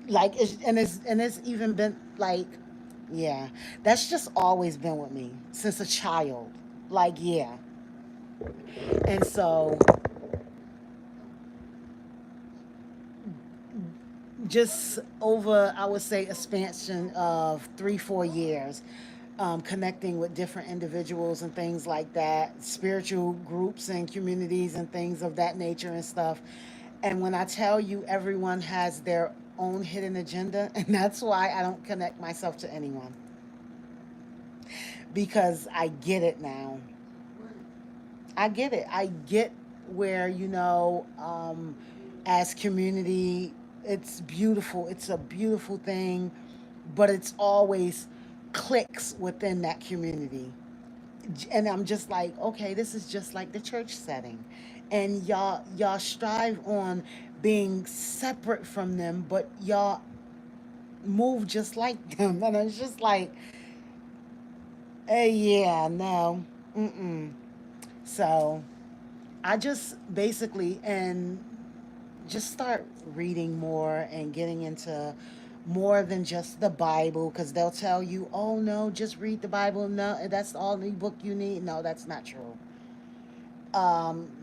like, it's even been like, yeah, that's just always been with me since a child, like, yeah. And so just over, I would say, expansion of 3 4 years, connecting with different individuals and things like that, spiritual groups and communities and things of that nature and stuff. And when I tell you, everyone has their own hidden agenda, and that's why I don't connect myself to anyone, because I get it now. I get it. I get where, as community, it's beautiful. It's a beautiful thing, but it's always cliques within that community. And I'm just like, okay, this is just like the church setting. And y'all strive on being separate from them, but y'all move just like them. And it's just like, yeah, no. Mm-mm. So I just basically and just start reading more and getting into more than just the Bible, because they'll tell you, oh no, just read the Bible. No, that's the only book you need. No, that's not true.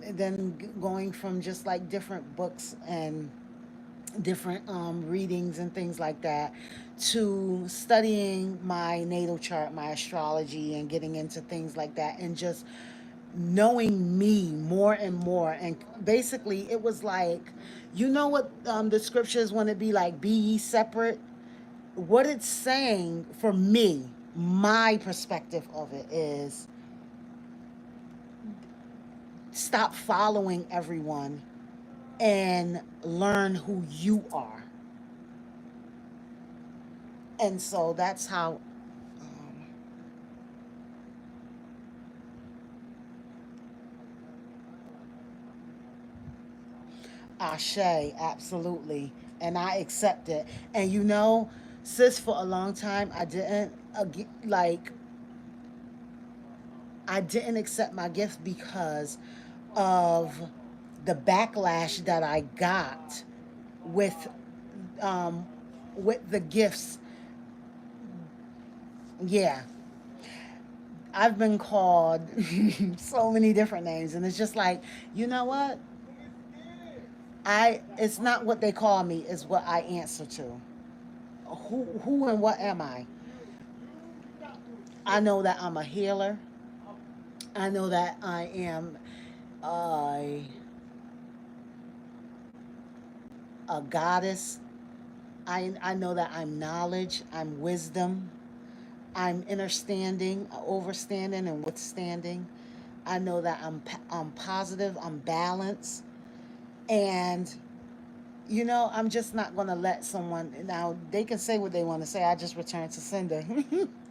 And then going from just like different books and different readings and things like that, to studying my natal chart, my astrology, and getting into things like that, and just knowing me more and more. And basically, it was like, you know what the scriptures want to be like, be ye separate. What it's saying for me, my perspective of it is, stop following everyone and learn who you are. And so that's how Ashe, absolutely. And I accept it. And you know, sis, for a long time, I didn't, like, I didn't accept my gift because of the backlash that I got with, um, with the gifts. Yeah, I've been called so many different names, and it's just like, you know what? It's not what they call me, it's what I answer to. Who and what am I? I know that I'm a healer. I know that I am a, a goddess. I know that I'm knowledge, I'm wisdom, I'm understanding, overstanding, and withstanding. I know that I'm positive, I'm balanced, and you know, I'm just not going to let someone, now they can say what they want to say. I just return to sender.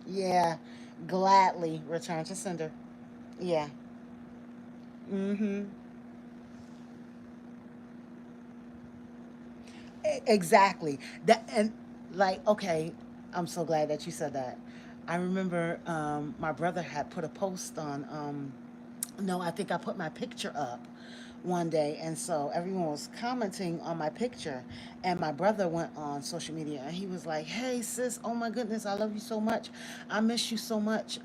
Yeah, gladly return to sender. Yeah. Mm-hmm. Exactly. That, and like, okay, I'm so glad that you said that. I remember my brother had put a post on, no, I think I put my picture up one day, and so everyone was commenting on my picture, and my brother went on social media and he was like, hey sis, oh my goodness, I love you so much, I miss you so much,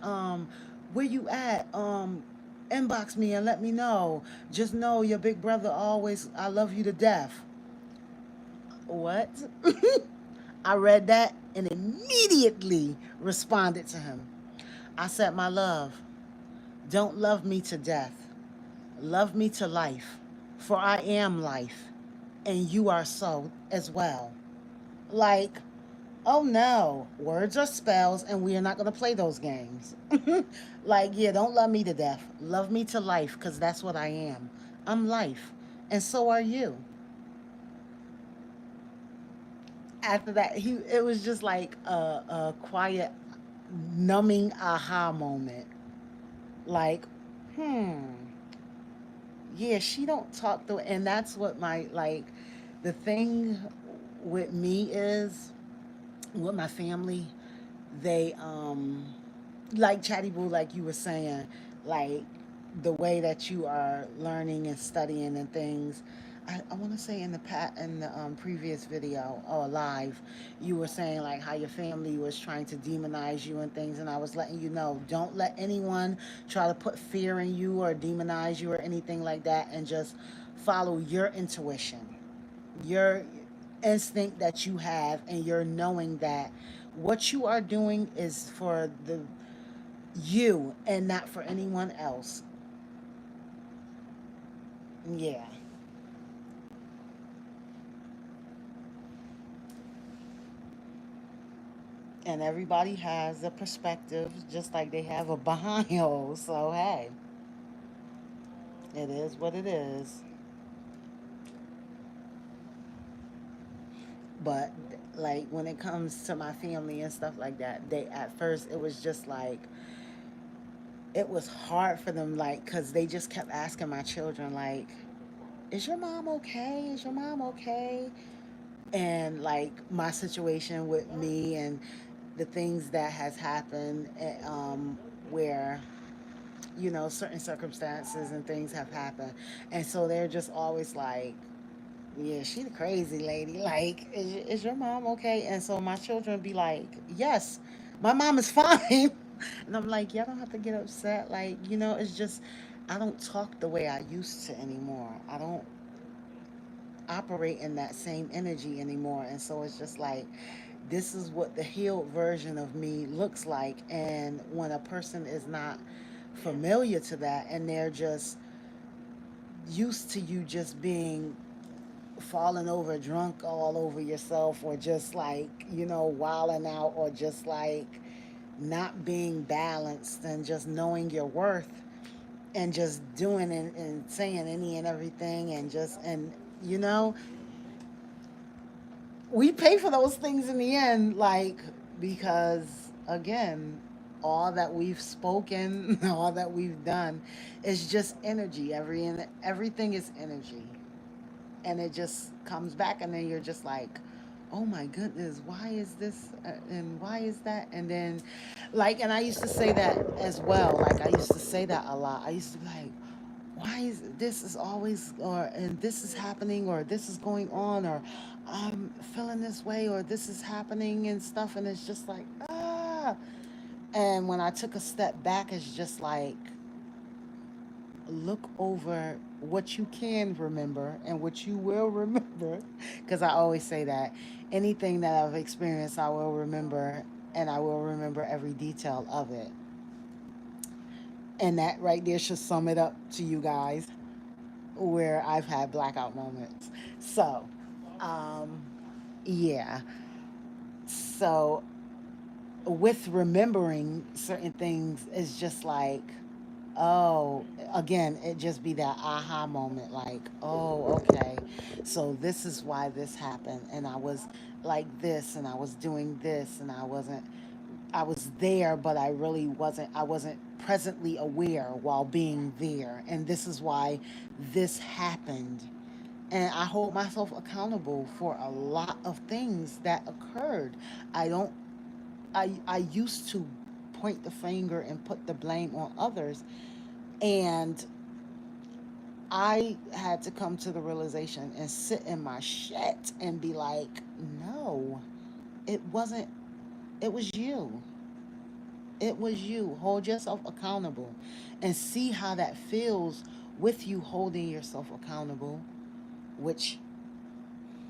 where you at, inbox me and let me know, just know your big brother always, I love you to death. What? I read that and immediately responded to him. I said, my love, don't love me to death, love me to life, for I am life, and you are so as well. Like, oh no, words are spells, and we are not going to play those games. Like, yeah, don't love me to death. Love me to life, because that's what I am. I'm life, and so are you. After that, it was just like a quiet, numbing aha moment. Like, hmm, yeah, she don't talk the, and that's what my, like, the thing with me is, with my family, they like Chatty Boo, like you were saying, like the way that you are learning and studying and things. I want to say in the previous video or live, you were saying like how your family was trying to demonize you and things, and I was letting you know, don't let anyone try to put fear in you or demonize you or anything like that, and just follow your intuition, your instinct that you have, and you're knowing that what you are doing is for the you and not for anyone else. Yeah. And everybody has a perspective just like they have a bio. So hey, it is what it is. But like when it comes to my family and stuff like that, they, at first it was just like, it was hard for them, like, because they just kept asking my children like, is your mom okay, is your mom okay? And like my situation with me and the things that has happened, where, you know, certain circumstances and things have happened, and so they're just always like, yeah, she the crazy lady, like, is your mom okay? And so my children be like, yes, my mom is fine. And I'm like, y'all don't have to get upset, like, you know, it's just, I don't talk the way I used to anymore. operate in that same energy anymore. And so it's just like, this is what the healed version of me looks like. And when a person is not familiar to that and they're just used to you just being falling over drunk all over yourself, or just like, wilding out, or just like not being balanced and just knowing your worth and just doing and saying any and everything, and just, and you know we pay for those things in the end, like, because again, all that we've spoken, all that we've done is just energy. Everything is energy, and it just comes back, and then you're just like, oh my goodness, why is this, and why is that? And then, like, and I used to say that as well. Like, I used to say that a lot. I used to be like, why is this is always, or and this is happening, or this is going on, or I'm feeling this way, or this is happening and stuff. And it's just like, ah. And when I took a step back, it's just like, look over what you can remember and what you will remember. Because I always say that anything that I've experienced, I will remember, and I will remember every detail of it. And that right there should sum it up to you guys, where I've had blackout moments. So, um, yeah. So, with remembering certain things, it's just like, oh, again, it just be that aha moment, like, oh, okay, so this is why this happened, and I was like this, and I was doing this, and I was there, but I wasn't presently aware while being there, and this is why this happened. And I hold myself accountable for a lot of things that occurred. I don't I used to point the finger and put the blame on others, and I had to come to the realization and sit in my shit and be like, no, it wasn't, it was you. It was you. Hold yourself accountable and see how that feels with you holding yourself accountable, which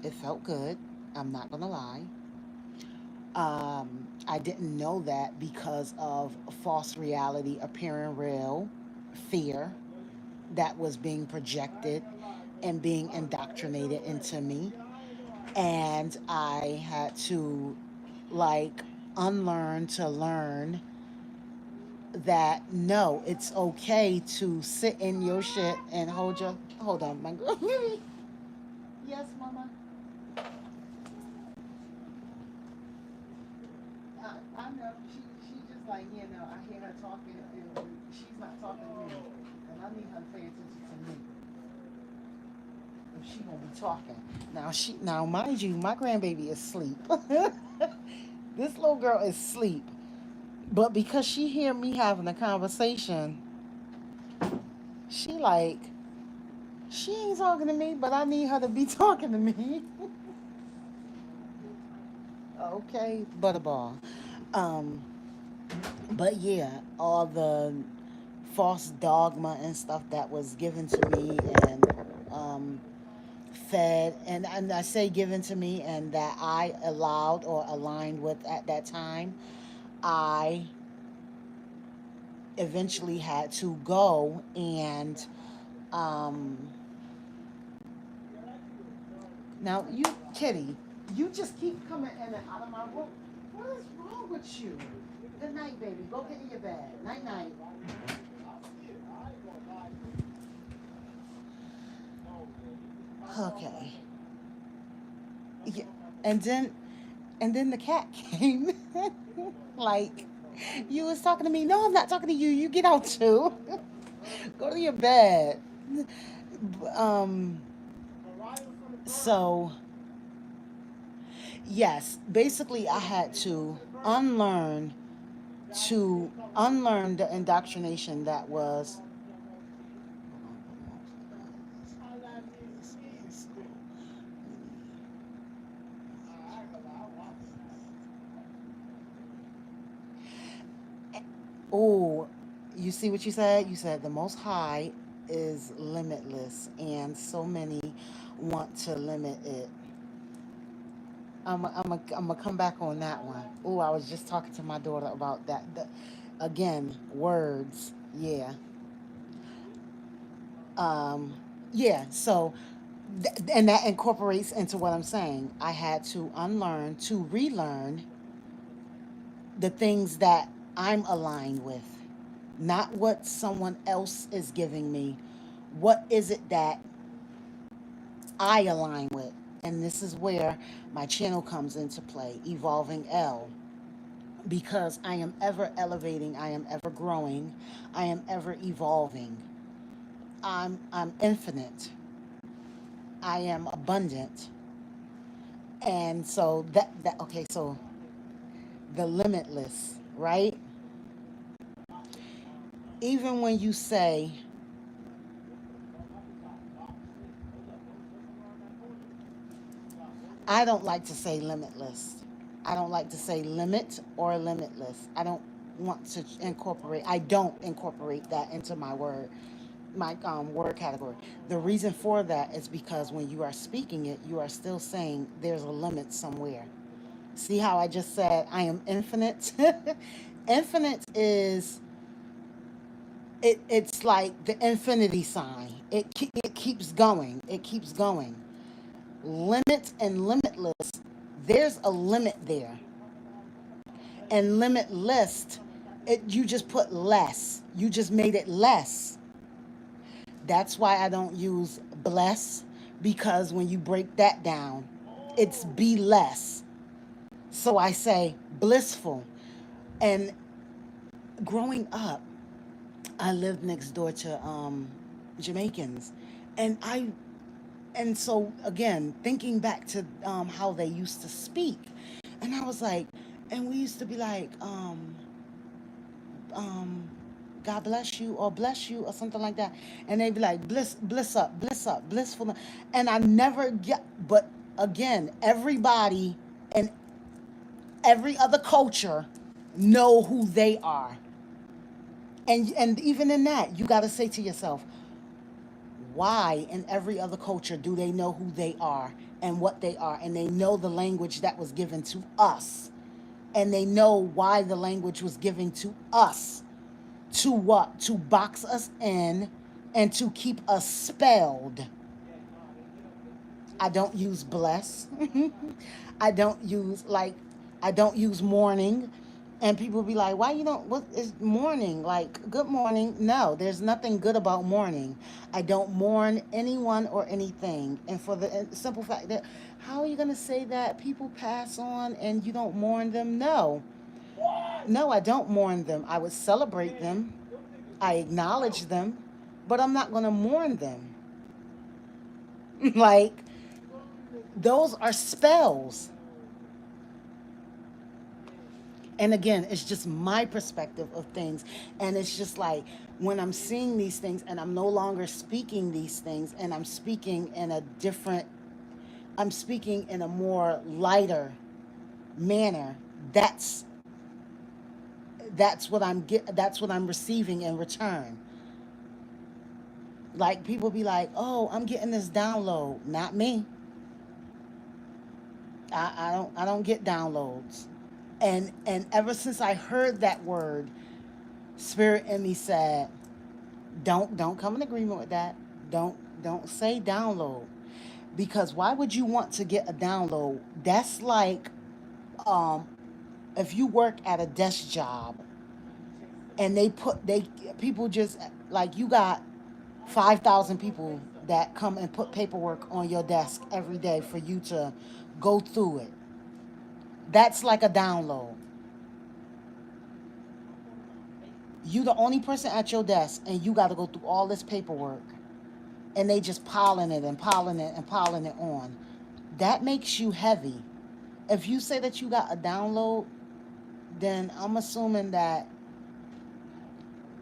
it felt good. I'm not going to lie. I didn't know that because of false reality appearing real, fear that was being projected and being indoctrinated into me. And I had to, like, unlearn to learn that no, it's okay to sit in your shit and hold on, my girl. Yes, mama. I know. She just like, I hear her talking, and she's not talking to me, and I need her to pay attention to me. If she gonna be talking now, mind you, my grandbaby is asleep. This little girl is asleep, but because she hear me having a conversation, she like, she ain't talking to me, but I need her to be talking to me. Okay, butterball. Um, but yeah, all the false dogma and stuff that was given to me, and um, fed, and I say given to me, and that I allowed or aligned with at that time, I eventually had to go and um, now you, Kitty, you just keep coming in and out of my room. What is wrong with you? Good night, baby. Go get in your bed. Night night. Okay. Yeah. And then the cat came. Like, you was talking to me. No, I'm not talking to you. You get out too. Go to your bed. Um. So yes, basically, I had to unlearn the indoctrination that was. Oh, you see what you said? You said the Most High is limitless, and so many want to limit it. I'm gonna come back on that one. Oh, I was just talking to my daughter about that. Again, words. Yeah. Um, yeah. So, and that incorporates into what I'm saying. I had to unlearn, to relearn the things that I'm aligned with, not what someone else is giving me. What is it that I align with? And this is where my channel comes into play, Evolving L, because I am ever elevating, I am ever growing, I am ever evolving. I'm infinite. I am abundant. And so that okay, so the limitless, right? Even when you say, I don't like to say limitless. I don't like to say limit or limitless. I don't want to incorporate. I don't incorporate that into my word category. The reason for that is because when you are speaking it, you are still saying there's a limit somewhere. See how I just said I am infinite? Infinite is it's like the infinity sign. It keeps going. It keeps going. Limit and limitless, there's a limit there. And limitless, you just put less. You just made it less. That's why I don't use bless, because when you break that down, it's be less. So I say blissful. And growing up, I lived next door to Jamaicans, and so again, thinking back to how they used to speak, and I was like, and we used to be like, um, God bless you or bless you or something like that. And they'd be like, bliss up, blissful. And I never get, but again, everybody and every other culture know who they are. And even in that, you got to say to yourself, why in every other culture do they know who they are and what they are? And they know the language that was given to us. And they know why the language was given to us. To what? To box us in and to keep us spelled. I don't use bless. I don't use like I don't use morning. And people be like, why you don't, what is morning? Like, good morning. No, there's nothing good about morning. I don't mourn anyone or anything. And for the simple fact that, how are you going to say that people pass on and you don't mourn them? No. No, I don't mourn them. I would celebrate them. I acknowledge them, but I'm not going to mourn them. Like, those are spells. And again, it's just my perspective of things. And it's just like when I'm seeing these things and I'm no longer speaking these things and I'm speaking in a different, I'm speaking in a more lighter manner. That's what that's what I'm receiving in return. Like people be like, "Oh, I'm getting this download." Not me. I don't get downloads. And ever since I heard that word, spirit in me said, don't come in agreement with that. Don't say download. Because why would you want to get a download? That's like um if you work at a desk job and they people just like you got 5,000 people that come and put paperwork on your desk every day for you to go through it. That's like a download. You the only person at your desk and you got to go through all this paperwork and they just piling it and piling it and piling it on. That makes you heavy. If you say that you got a download, then I'm assuming that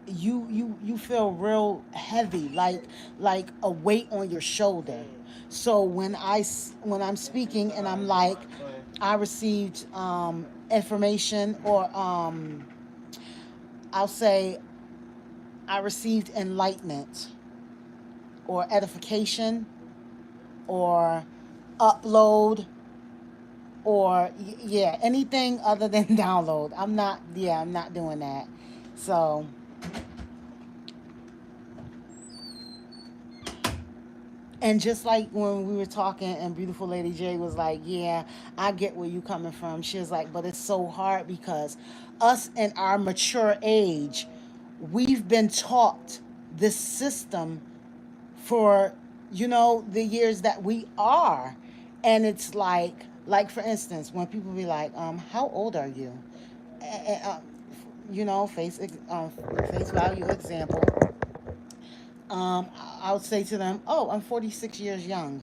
you feel real heavy, like a weight on your shoulder. So when I'm speaking and I'm like, I received information, or I'll say I received enlightenment or edification. or upload or yeah, anything other than download. I'm not doing that. So, and just like when we were talking and beautiful lady J was like, yeah, I get where you coming from. She was like, but it's so hard because us in our mature age, we've been taught this system for the years that we are, and it's like for instance when people be like, how old are you? uh, face value example. I would say to them, oh, I'm 46 years young.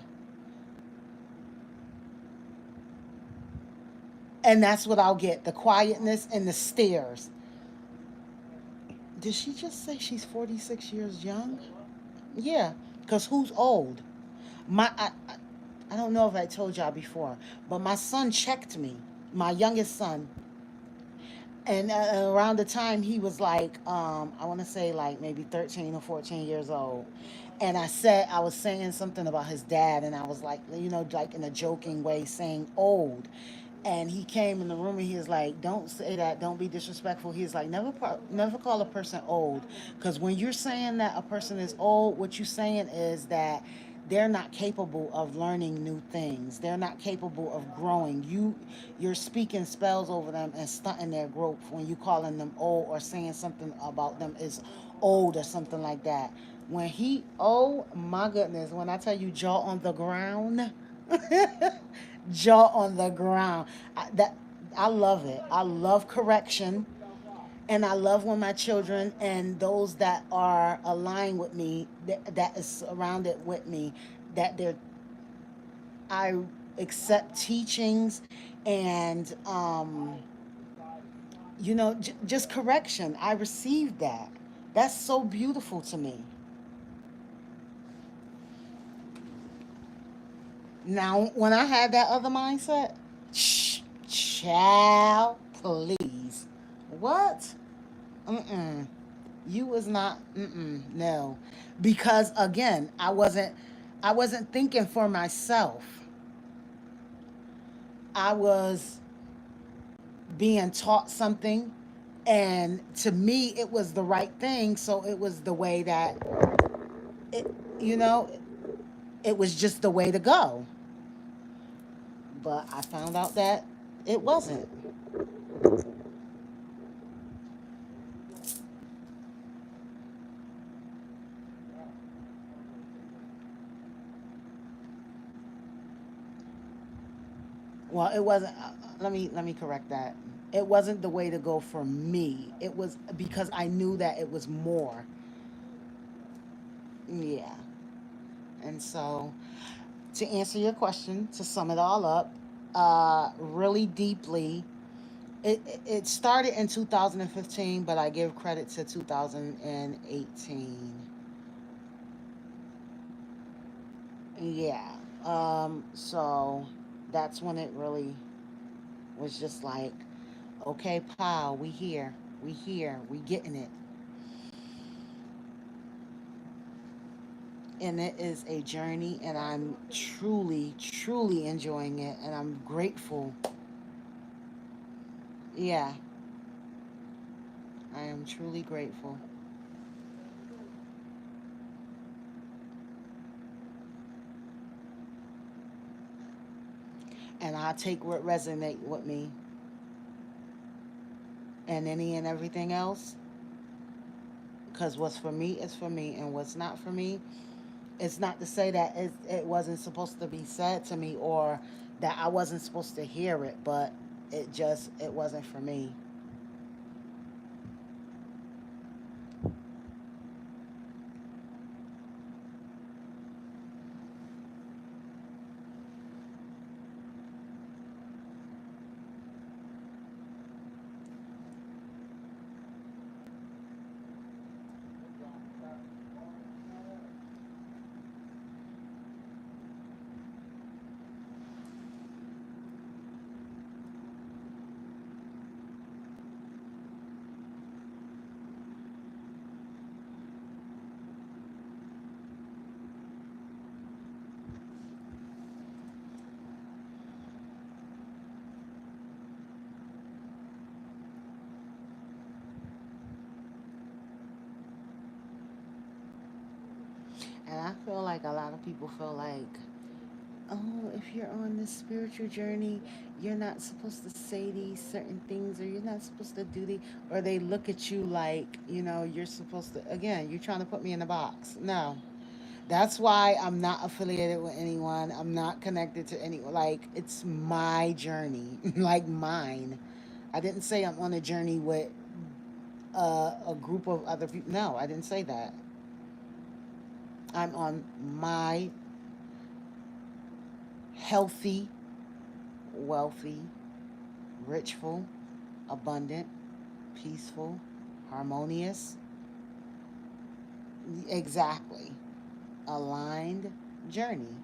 And that's what I'll get, the quietness and the stares. Did she just say she's 46 years young? Yeah, because who's old? I don't know if I told y'all before, but my son checked me, my youngest son, and around the time he was like, I want to say like maybe 13 or 14 years old. And I was saying something about his dad, and I was like, like in a joking way, saying old. And he came in the room and he was like, "Don't say that. Don't be disrespectful." He's like, never call a person old, because when you're saying that a person is old, what you're saying is that they're not capable of learning new things. They're not capable of growing. You're speaking spells over them and stunting their growth when you calling them old or saying something about them is old or something like that. Oh my goodness, when I tell you jaw on the ground, jaw on the ground. That I love it. I love correction, and I love when my children and those that are aligned with me, that is surrounded with me, that they're I accept teachings and just correction. I received that. That's so beautiful to me. Now, when I had that other mindset, child, please. What? Mm-mm. You was not, no. Because again, I wasn't thinking for myself. I was being taught something, and to me it was the right thing, so it was the way that it you know, it was just the way to go. But I found out that it wasn't. Well, it wasn't. Let me correct that. It wasn't the way to go for me. It was because I knew that it was more. Yeah. And so, to answer your question, to sum it all up, really deeply, it started in 2015, but I give credit to 2018. Yeah. So that's when it really was just like, okay, pal, we here. We here. We getting it. And it is a journey, and I'm truly, truly enjoying it, and I'm grateful. Yeah, I am truly grateful. And I take what resonate with me, and any and everything else, because what's for me is for me, and what's not for me, it's not to say that it wasn't supposed to be said to me, or that I wasn't supposed to hear it, but it wasn't for me. feel like a lot of people feel like, oh, if you're on this spiritual journey, you're not supposed to say these certain things, or you're not supposed to do the, or they look at you like, you're supposed to, again, you're trying to put me in a box. No. That's why I'm not affiliated with anyone. I'm not connected to anyone. Like, it's my journey, like mine. I didn't say I'm on a journey with a group of other people. No, I didn't say that. I'm on my healthy, wealthy, richful, abundant, peaceful, harmonious, exactly, aligned journey.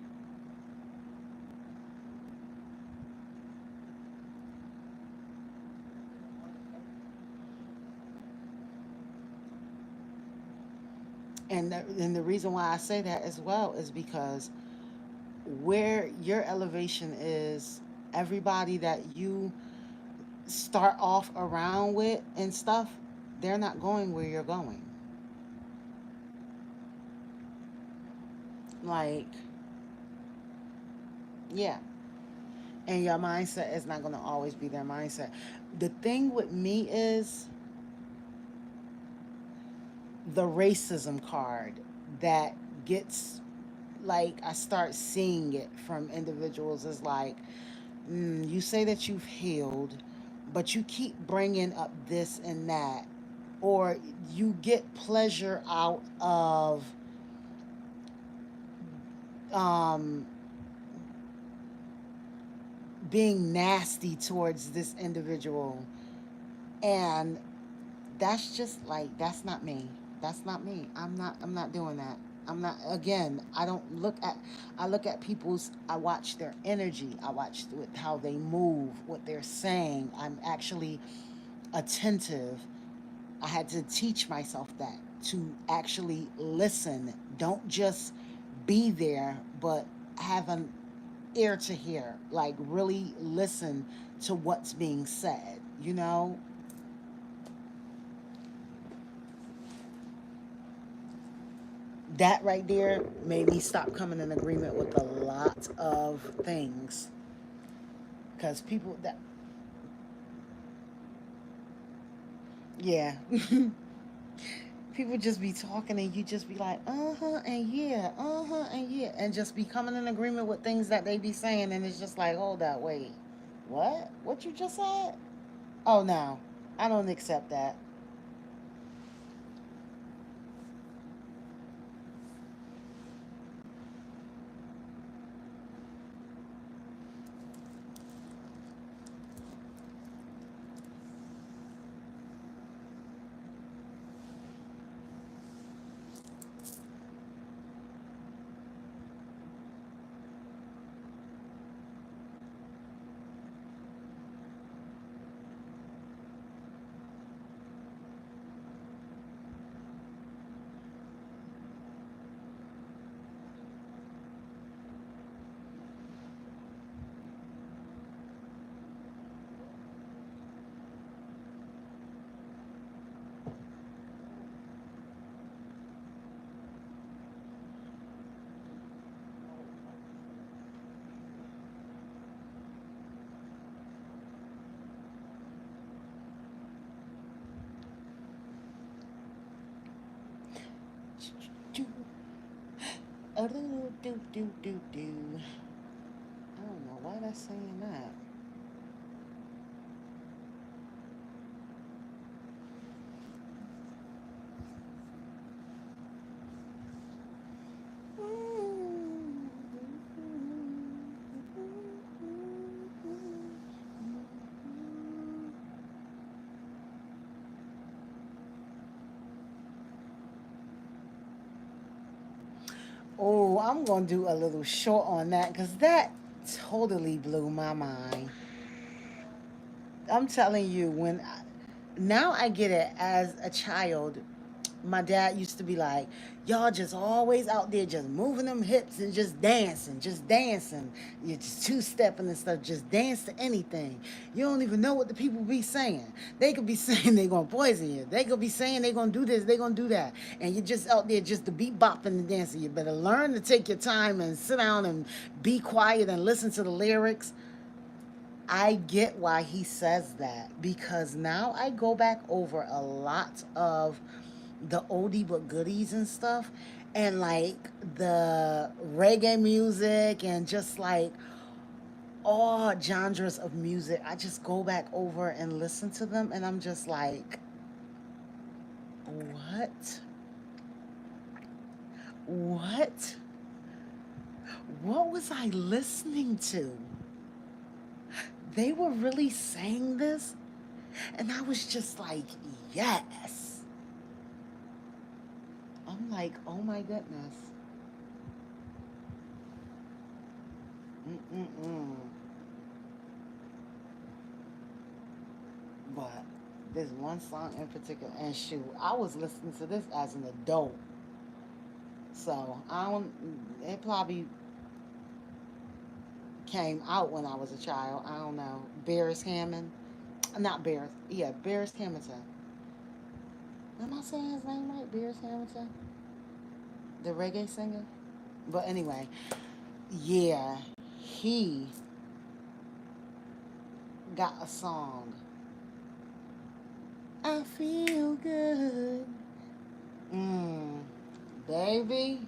And the reason why I say that as well is because where your elevation is, everybody that you start off around with and stuff, they're not going where you're going. Like, yeah. And your mindset is not going to always be their mindset. The thing with me is the racism card that gets, like, I start seeing it from individuals is like, you say that you've healed, but you keep bringing up this and that, or you get pleasure out of um, being nasty towards this individual, and that's just like, that's not me. That's not me. I'm not doing that. I'm not, again, I don't look at, I look at people's, I watch their energy, I watch with how they move, what they're saying. I'm actually attentive. I had to teach myself that, to actually listen. Don't just be there, but have an ear to hear. Like, really listen to what's being said, you know? That right there made me stop coming in agreement with a lot of things. Because people that, yeah. People just be talking and you just be like, uh-huh, and yeah, uh-huh, and yeah, and just be coming in agreement with things that they be saying, and it's just like, hold that, wait, what you just said? Oh no, I don't accept that. Do, oh, do. I don't know why that's saying that. Oh, I'm gonna do a little short on that because that totally blew my mind. I'm telling you, now I get it as a child. My dad used to be like, y'all just always out there just moving them hips and just dancing, just dancing. You're just two stepping and stuff, just dance to anything. You don't even know what the people be saying. They could be saying they gonna poison you. They could be saying they gonna do this, they gonna do that. And you're just out there just to be bopping and dancing. You better learn to take your time and sit down and be quiet and listen to the lyrics. I get why he says that because now I go back over a lot of the oldie but goodies and stuff, and like the reggae music and just like all genres of music. I just go back over and listen to them, and I'm just like, what? What? What was I listening to? They were really saying this, and I was just like, yes. I'm like, oh my goodness. Mm-mm-mm. But there's one song in particular, and shoot, I was listening to this as an adult. So I don't, it probably came out when I was a child. I don't know. Barris Hammond. Not Barris. Yeah, Barris Hamilton. Am I saying his name right? Barris Hamilton? The reggae singer? But anyway, yeah, he got a song. I feel good. Mmm. Baby.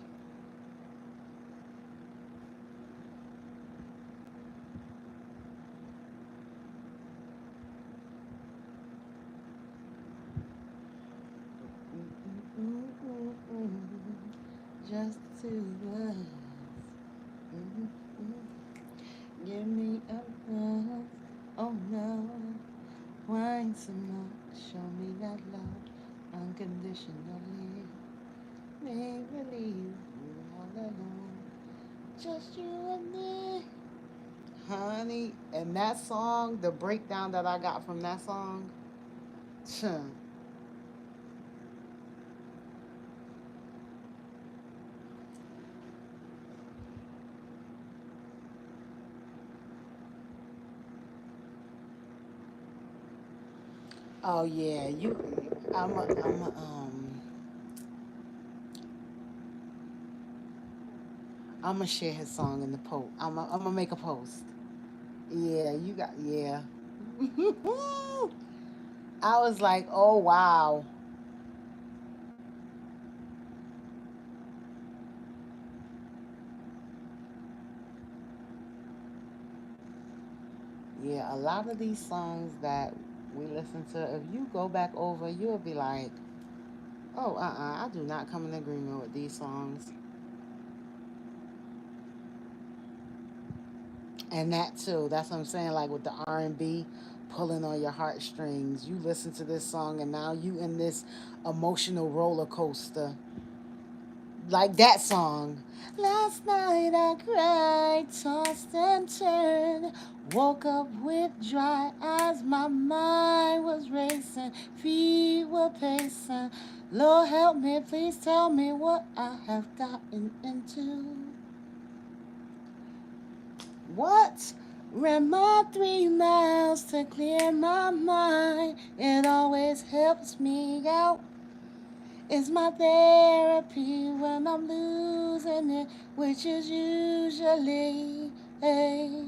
Mm-mm-mm-mm. Just two of us. Mm-mm. Give me a buzz. Oh no. Wine some more. Show me that love unconditionally. Make believe you all alone. Just you and me. Honey, and that song, the breakdown that I got from that song, huh. Oh yeah, you. I'm gonna share his song in the post. I'm gonna make a post. Yeah, you got. Yeah. I was like, oh wow. Yeah, a lot of these songs that we listen to, if you go back over, you'll be like, oh, I do not come in agreement with these songs. And that too, that's what I'm saying, like with the R&B pulling on your heartstrings. You listen to this song and now you in this emotional roller coaster. Like that song. Last night I cried, tossed and turned. Woke up with dry eyes, my mind was racing, feet were pacing. Lord help me, please tell me what I have gotten into. What? Ran my 3 miles to clear my mind. It always helps me out. It's my therapy when I'm losing it, which is usually, hey,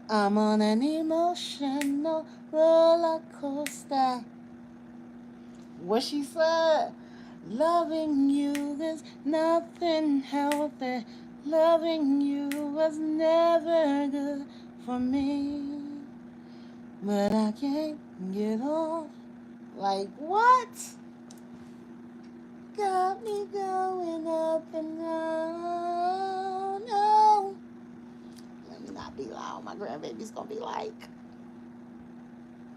I'm on an emotional roller coaster. What she said? Loving you is nothing healthy. Loving you was never good for me. But I can't get off. Like, what? Got me going up and down. No. Let me not be loud. My grandbaby's gonna be like,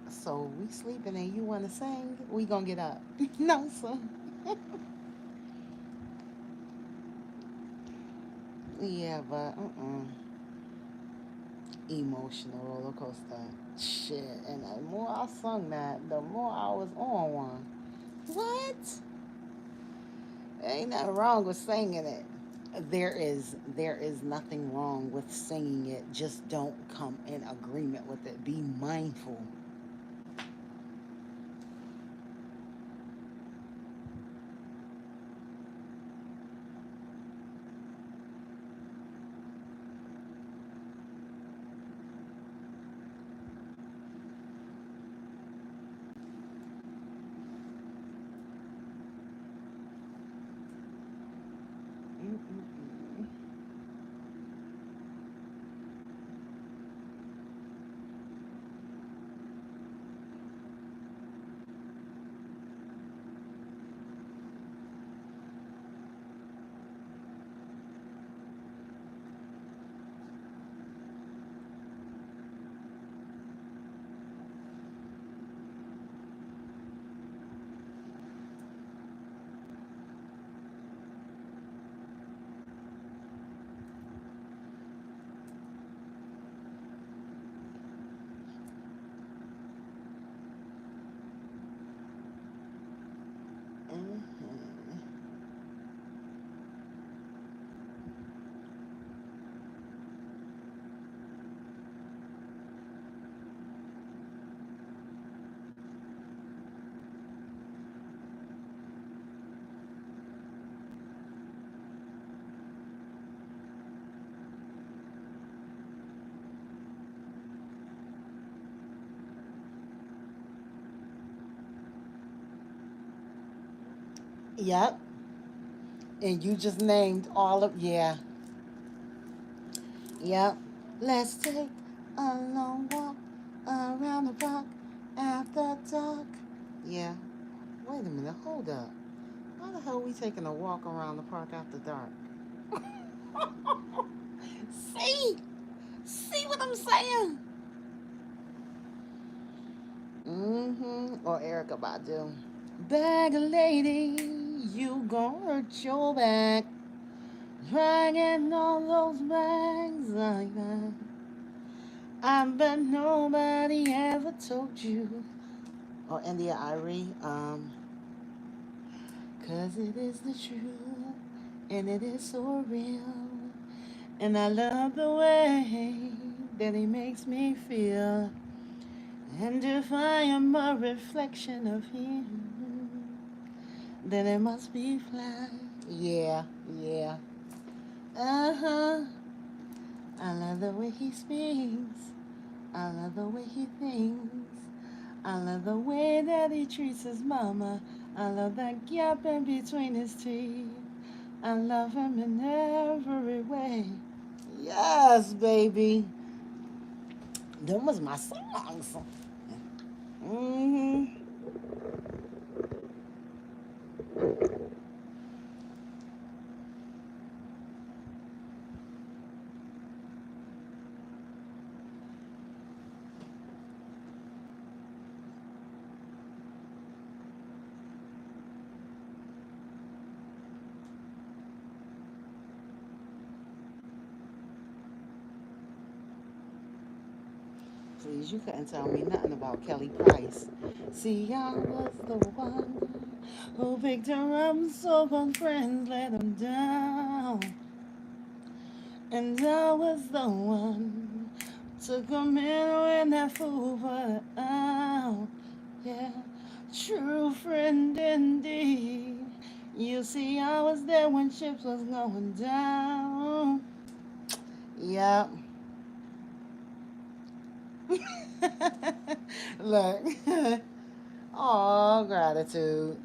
so we sleeping and you wanna sing? We gonna get up. No, son. Yeah, but emotional roller coaster. Shit. And the more I sung that, the more I was on one. What? Ain't nothing wrong with singing it. There is nothing wrong with singing it. Just don't come in agreement with it. Be mindful. Mm-mm-mm. Mhm. Yep. And you just named all of, yeah. Yep. Let's take a long walk around the block after dark. Yeah. Wait a minute. Hold up. Why the hell are we taking a walk around the park after dark? See? See what I'm saying? Mm-hmm. Or Erica Badu. Bag lady, you gon' hurt your back. Dragging all those bags like that. I bet nobody ever told you. Or India Irie, 'cause it is the truth. And it is so real. And I love the way that he makes me feel. And if I am a reflection of him, then it must be fly. Yeah, yeah. Uh huh. I love the way he speaks. I love the way he thinks. I love the way that he treats his mama. I love that gap in between his teeth. I love him in every way. Yes, baby. Them was my songs. Hmm. Please, you couldn't tell me nothing about Kelly Price. See, I was the one who picked her up, so her friends let him down. And I was the one took him in when that fool put her out. Yeah, true friend indeed. You see, I was there when chips was going down. Yep. Look. Oh, gratitude.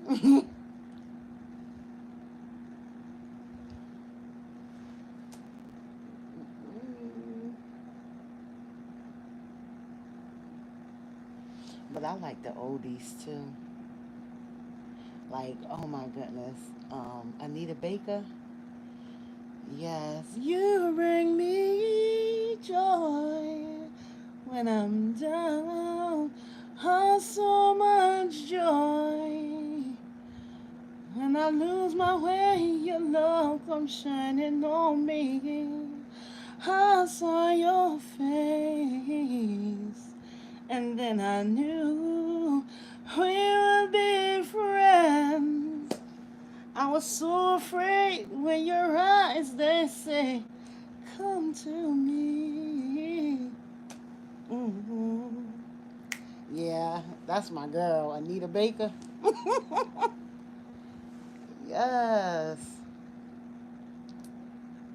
But I like the oldies too. Like, oh my goodness. Anita Baker. Yes. You bring me joy when I'm down. Oh, so much joy. When I lose my way, your love comes shining on me. I saw your face, and then I knew we would be friends. was so afraid when your eyes, they say, come to me. Hmm. Yeah, that's my girl, Anita Baker. Yes.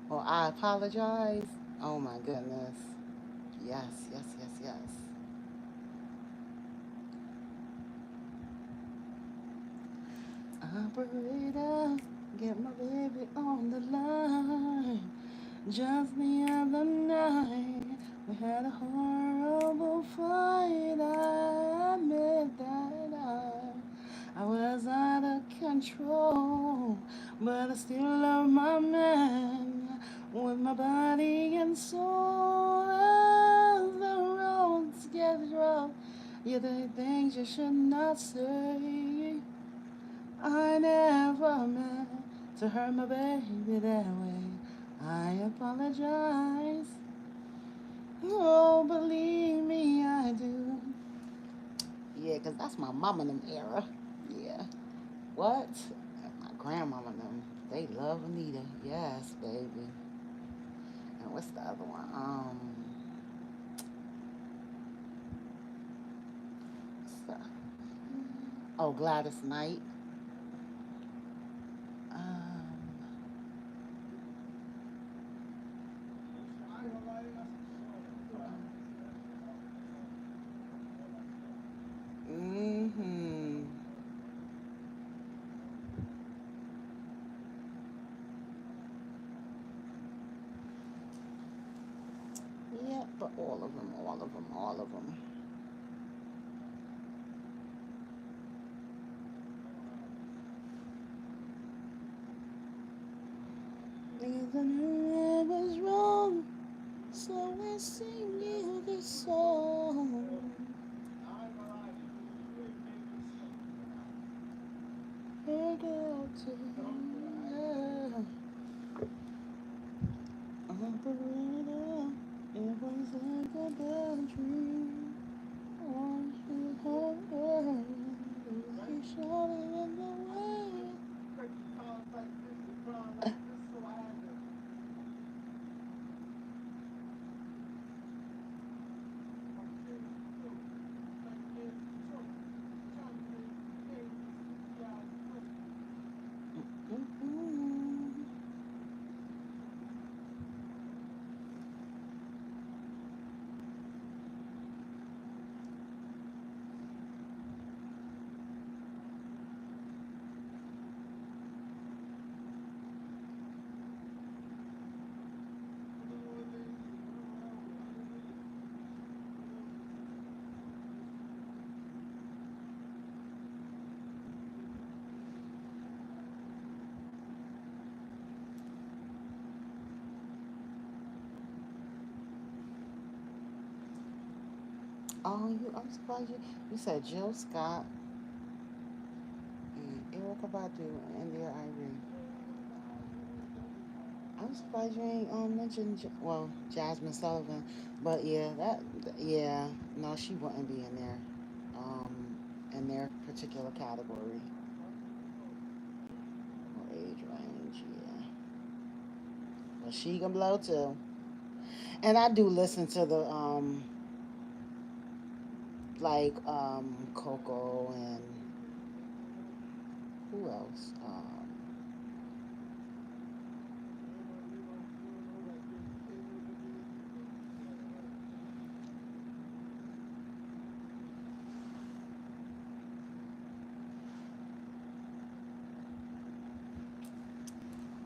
Well, I apologize. Oh my goodness. Yes, yes, yes, yes. Operator, get my baby on the line. Just the other night, we had a horrible fight. I admit that I was out of control, but I still love my man with my body and soul. As the roads get rough, you do things you should not say. I never meant to hurt my baby that way. I apologize. Oh, believe me, I do. Yeah, 'cause that's my mama them era. Yeah. What? My grandmama them. They love Anita. Yes, baby. And what's the other one? What's the, oh, Gladys Knight. Um, mm-hmm. Yeah, but all of them, all of them, all of them. Reason I was wrong, so I sing you this song. Hey girl, too. Yeah. Operator, it was like a bad dream. Once you heard, you shot it in the way. Mm-hmm. Oh, I'm surprised you said Jill Scott and Erica Badu and Dear Irene. I'm surprised you ain't mentioned well Jasmine Sullivan, but yeah, yeah, no, she wouldn't be um, in their particular category or age range. Yeah, but she can blow too. And I do listen to the like Coco and who else?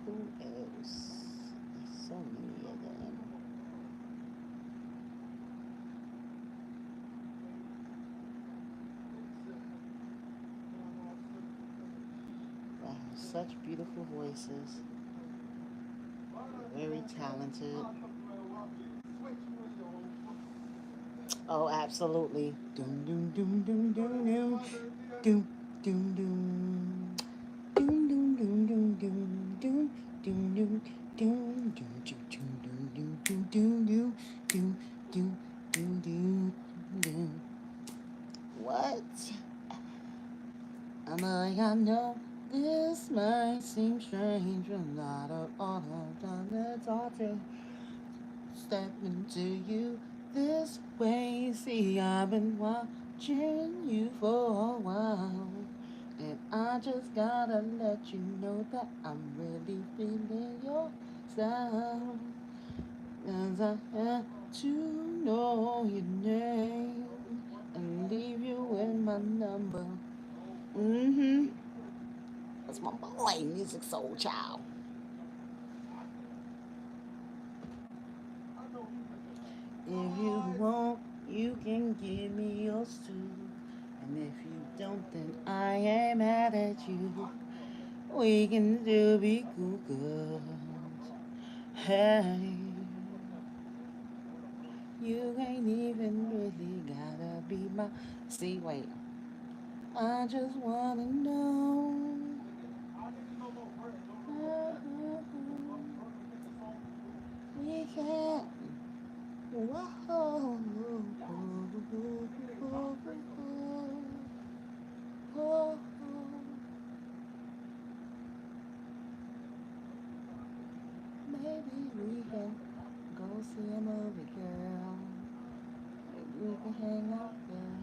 Who else? There's so many of them. Wow, such beautiful voices. Very talented. Oh, absolutely. Doom doom doom doom doom doom doom doom doom. Doom doom doom doom doom doom doom doom doom doom doom doom doom doom doom doom doom doom doom doom. What? I know this might seem strange, but not at all. I've done it all. Step into you this way. See, I've been watching you for a while. And I just gotta let you know that I'm really feeling your style. 'Cause I have to know your name and leave you with my number. Mm-hmm. That's my boy, Music Soul Child. If you want, you can give me yours too. And if you don't, then I ain't mad at you. We can still be cool girls. Hey, you ain't even really gotta be my. See, wait. I just wanna know. We can't. Whoa. Maybe we can go see a movie, girl. Maybe we can hang out, girl.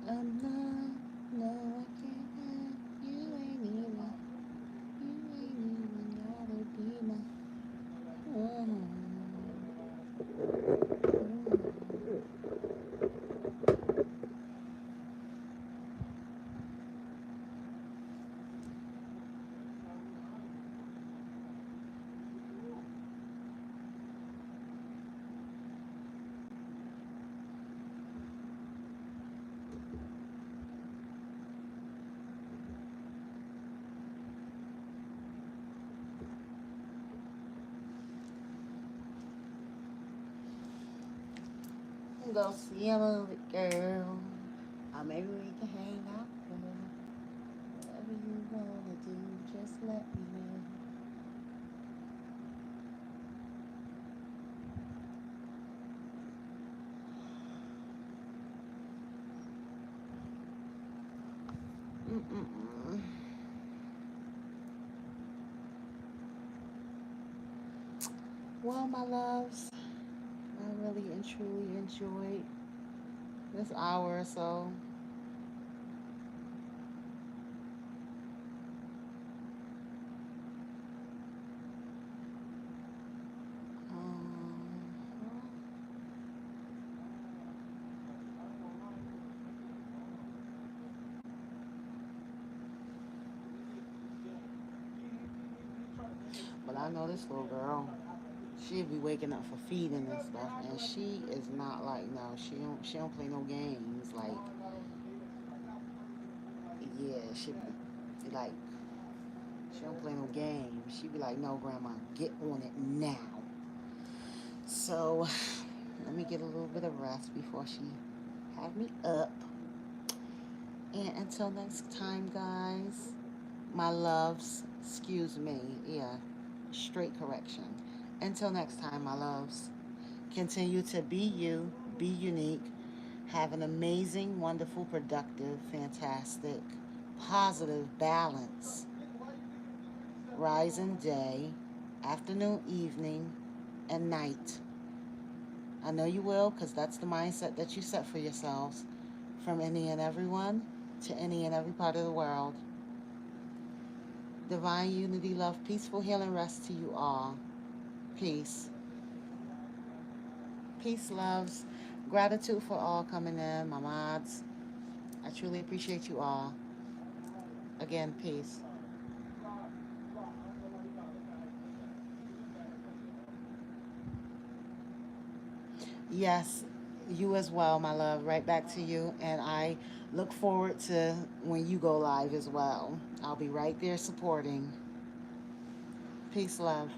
I'm not, no, I can't. You ain't even gotta be my. Mm. Go see a movie, girl. Or maybe we can hang out, girl. Whatever you wanna do, just let me know. Mm-mm-mm. Well, my loves, I really and truly enjoyed this hour or so. Um, but I know this little girl. She'd be waking up for feeding and stuff, and she is not like no. She don't play no games. Like yeah, she be like she don't play no games. She be like no, grandma, get on it now. So let me get a little bit of rest before she have me up. And until next time, guys, my loves, excuse me, yeah, straight correction. Until next time, my loves, continue to be you, be unique, have an amazing, wonderful, productive, fantastic, positive balance, rise and day, afternoon, evening, and night. I know you will because that's the mindset that you set for yourselves from any and everyone to any and every part of the world. Divine unity, love, peaceful healing, rest to you all. Peace. Peace, loves. Gratitude for all coming in, my mods. I truly appreciate you all. Again, peace. Yes, you as well, my love. Right back to you. And I look forward to when you go live as well. I'll be right there supporting. Peace, love.